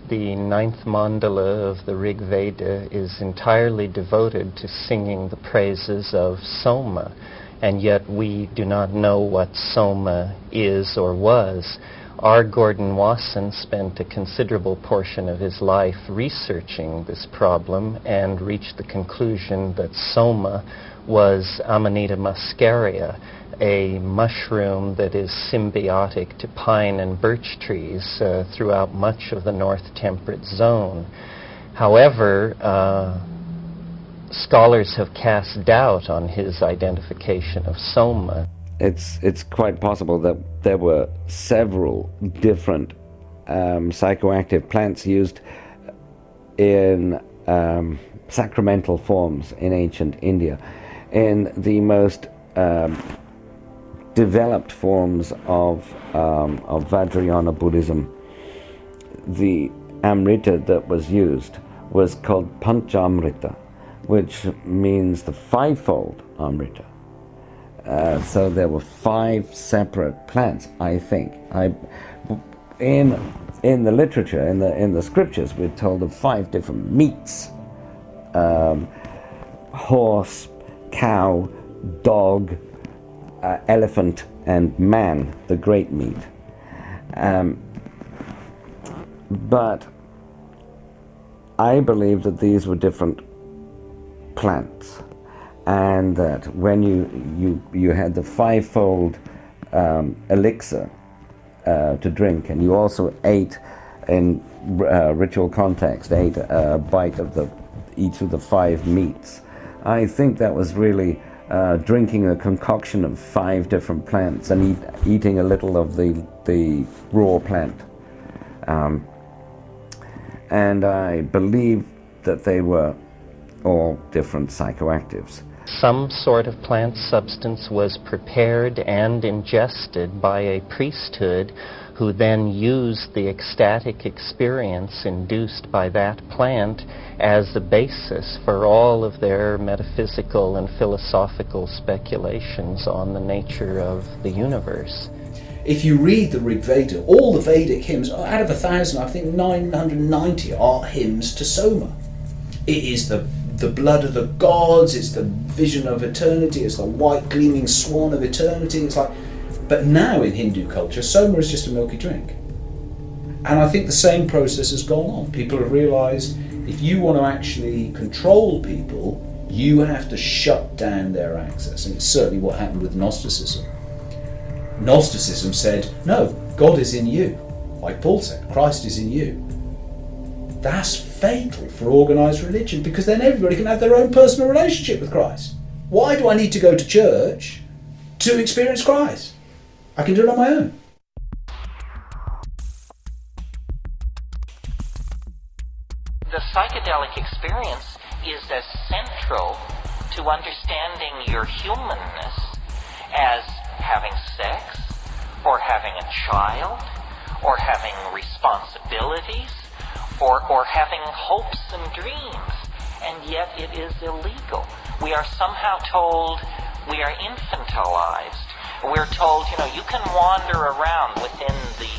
The 9th mandala of the Rig Veda is entirely devoted to singing the praises of Soma, and yet we do not know what Soma is or was. R. Gordon Wasson spent a considerable portion of his life researching this problem and reached the conclusion that Soma was Amanita muscaria, a mushroom that is symbiotic to pine and birch trees throughout much of the North Temperate Zone. However, scholars have cast doubt on his identification of Soma. It's quite possible that there were several different psychoactive plants used in sacramental forms in ancient India. In the most developed forms of Vajrayana Buddhism, the amrita that was used was called Panchamrita, which means the fivefold amrita. So there were 5 separate plants, I think. In the literature, in the scriptures, we're told of 5 different meats: horse, cow, dog, elephant, and man, the great meat. But I believe that these were different plants, and that when you had the fivefold elixir to drink, and you also ate in ritual context, ate a bite of each of the 5 meats, I think that was really drinking a concoction of 5 different plants and eating a little of the raw plant. And I believe that they were all different psychoactives. Some sort of plant substance was prepared and ingested by a priesthood who then used the ecstatic experience induced by that plant as the basis for all of their metaphysical and philosophical speculations on the nature of the universe. If you read the Rig Veda, all the Vedic hymns, out of 1,000, I think 990 are hymns to Soma. It is the blood of the gods, it's the vision of eternity, it's the white gleaming swan of eternity. It's like, but now in Hindu culture, Soma is just a milky drink. And I think the same process has gone on. People have realised if you want to actually control people, you have to shut down their access. And it's certainly what happened with Gnosticism. Gnosticism said, no, God is in you. Like Paul said, Christ is in you. That's fatal for organised religion, because then everybody can have their own personal relationship with Christ. Why do I need to go to church to experience Christ? I can do it on my own. The psychedelic experience is as central to understanding your humanness as having sex, or having a child, or having responsibilities, or having hopes and dreams, and yet it is illegal. We are somehow told we are infantilized. We're told, you can wander around within the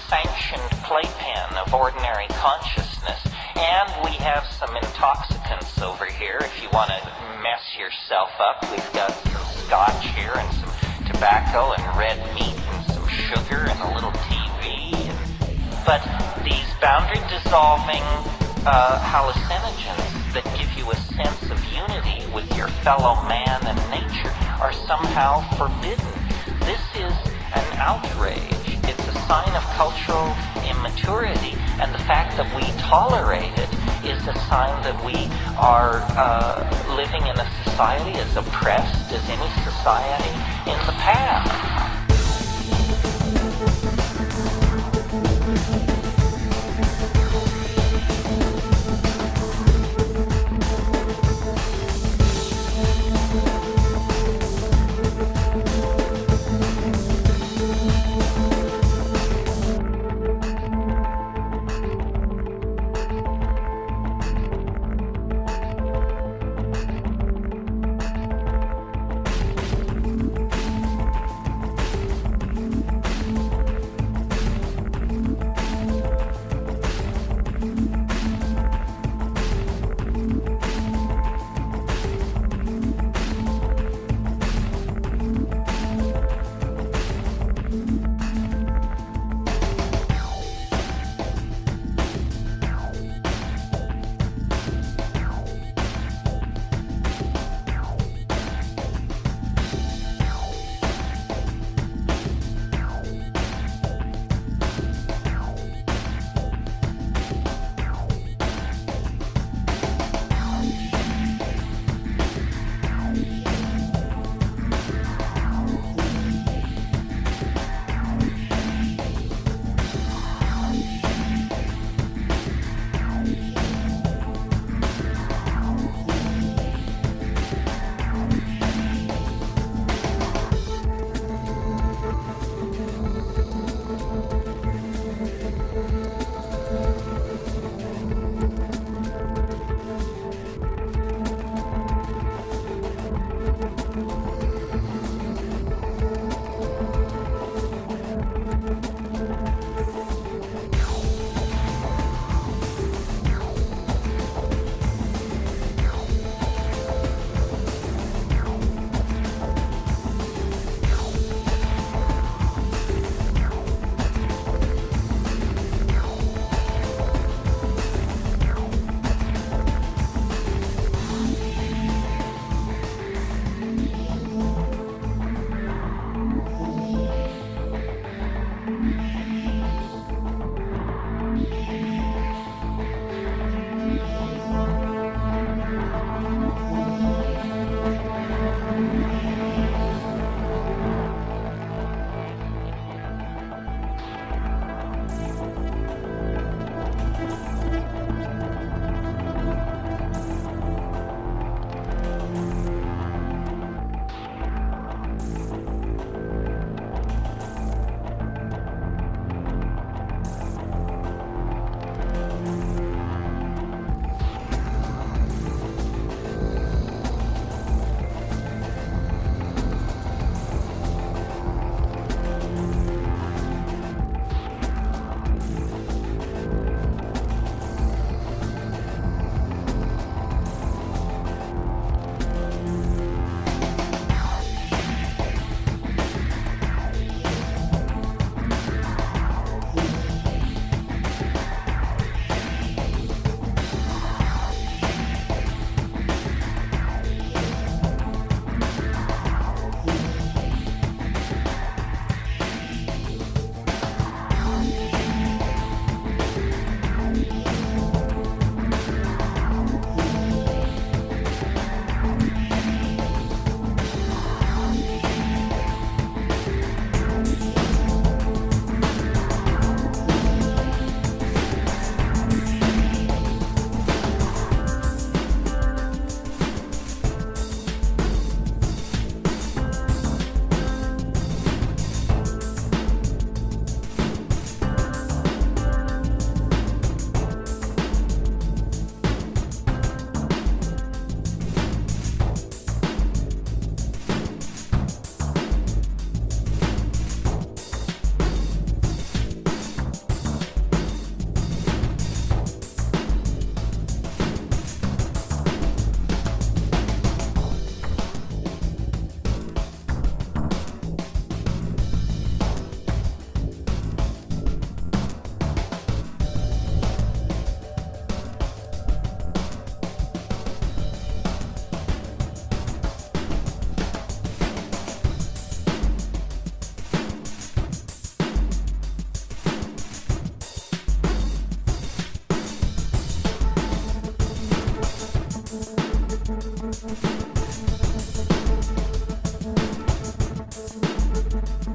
sanctioned playpen of ordinary consciousness, and we have some intoxicants over here if you want to mess yourself up. We've got some scotch here and some tobacco and red meat and some sugar and a little TV. But these boundary-dissolving hallucinogens that give you a sense of unity with your fellow man and nature are somehow forbidden. This is an outrage. It's a sign of cultural immaturity, and the fact that we tolerate it is a sign that we are living in a society as oppressed as any society in the past.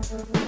Bye.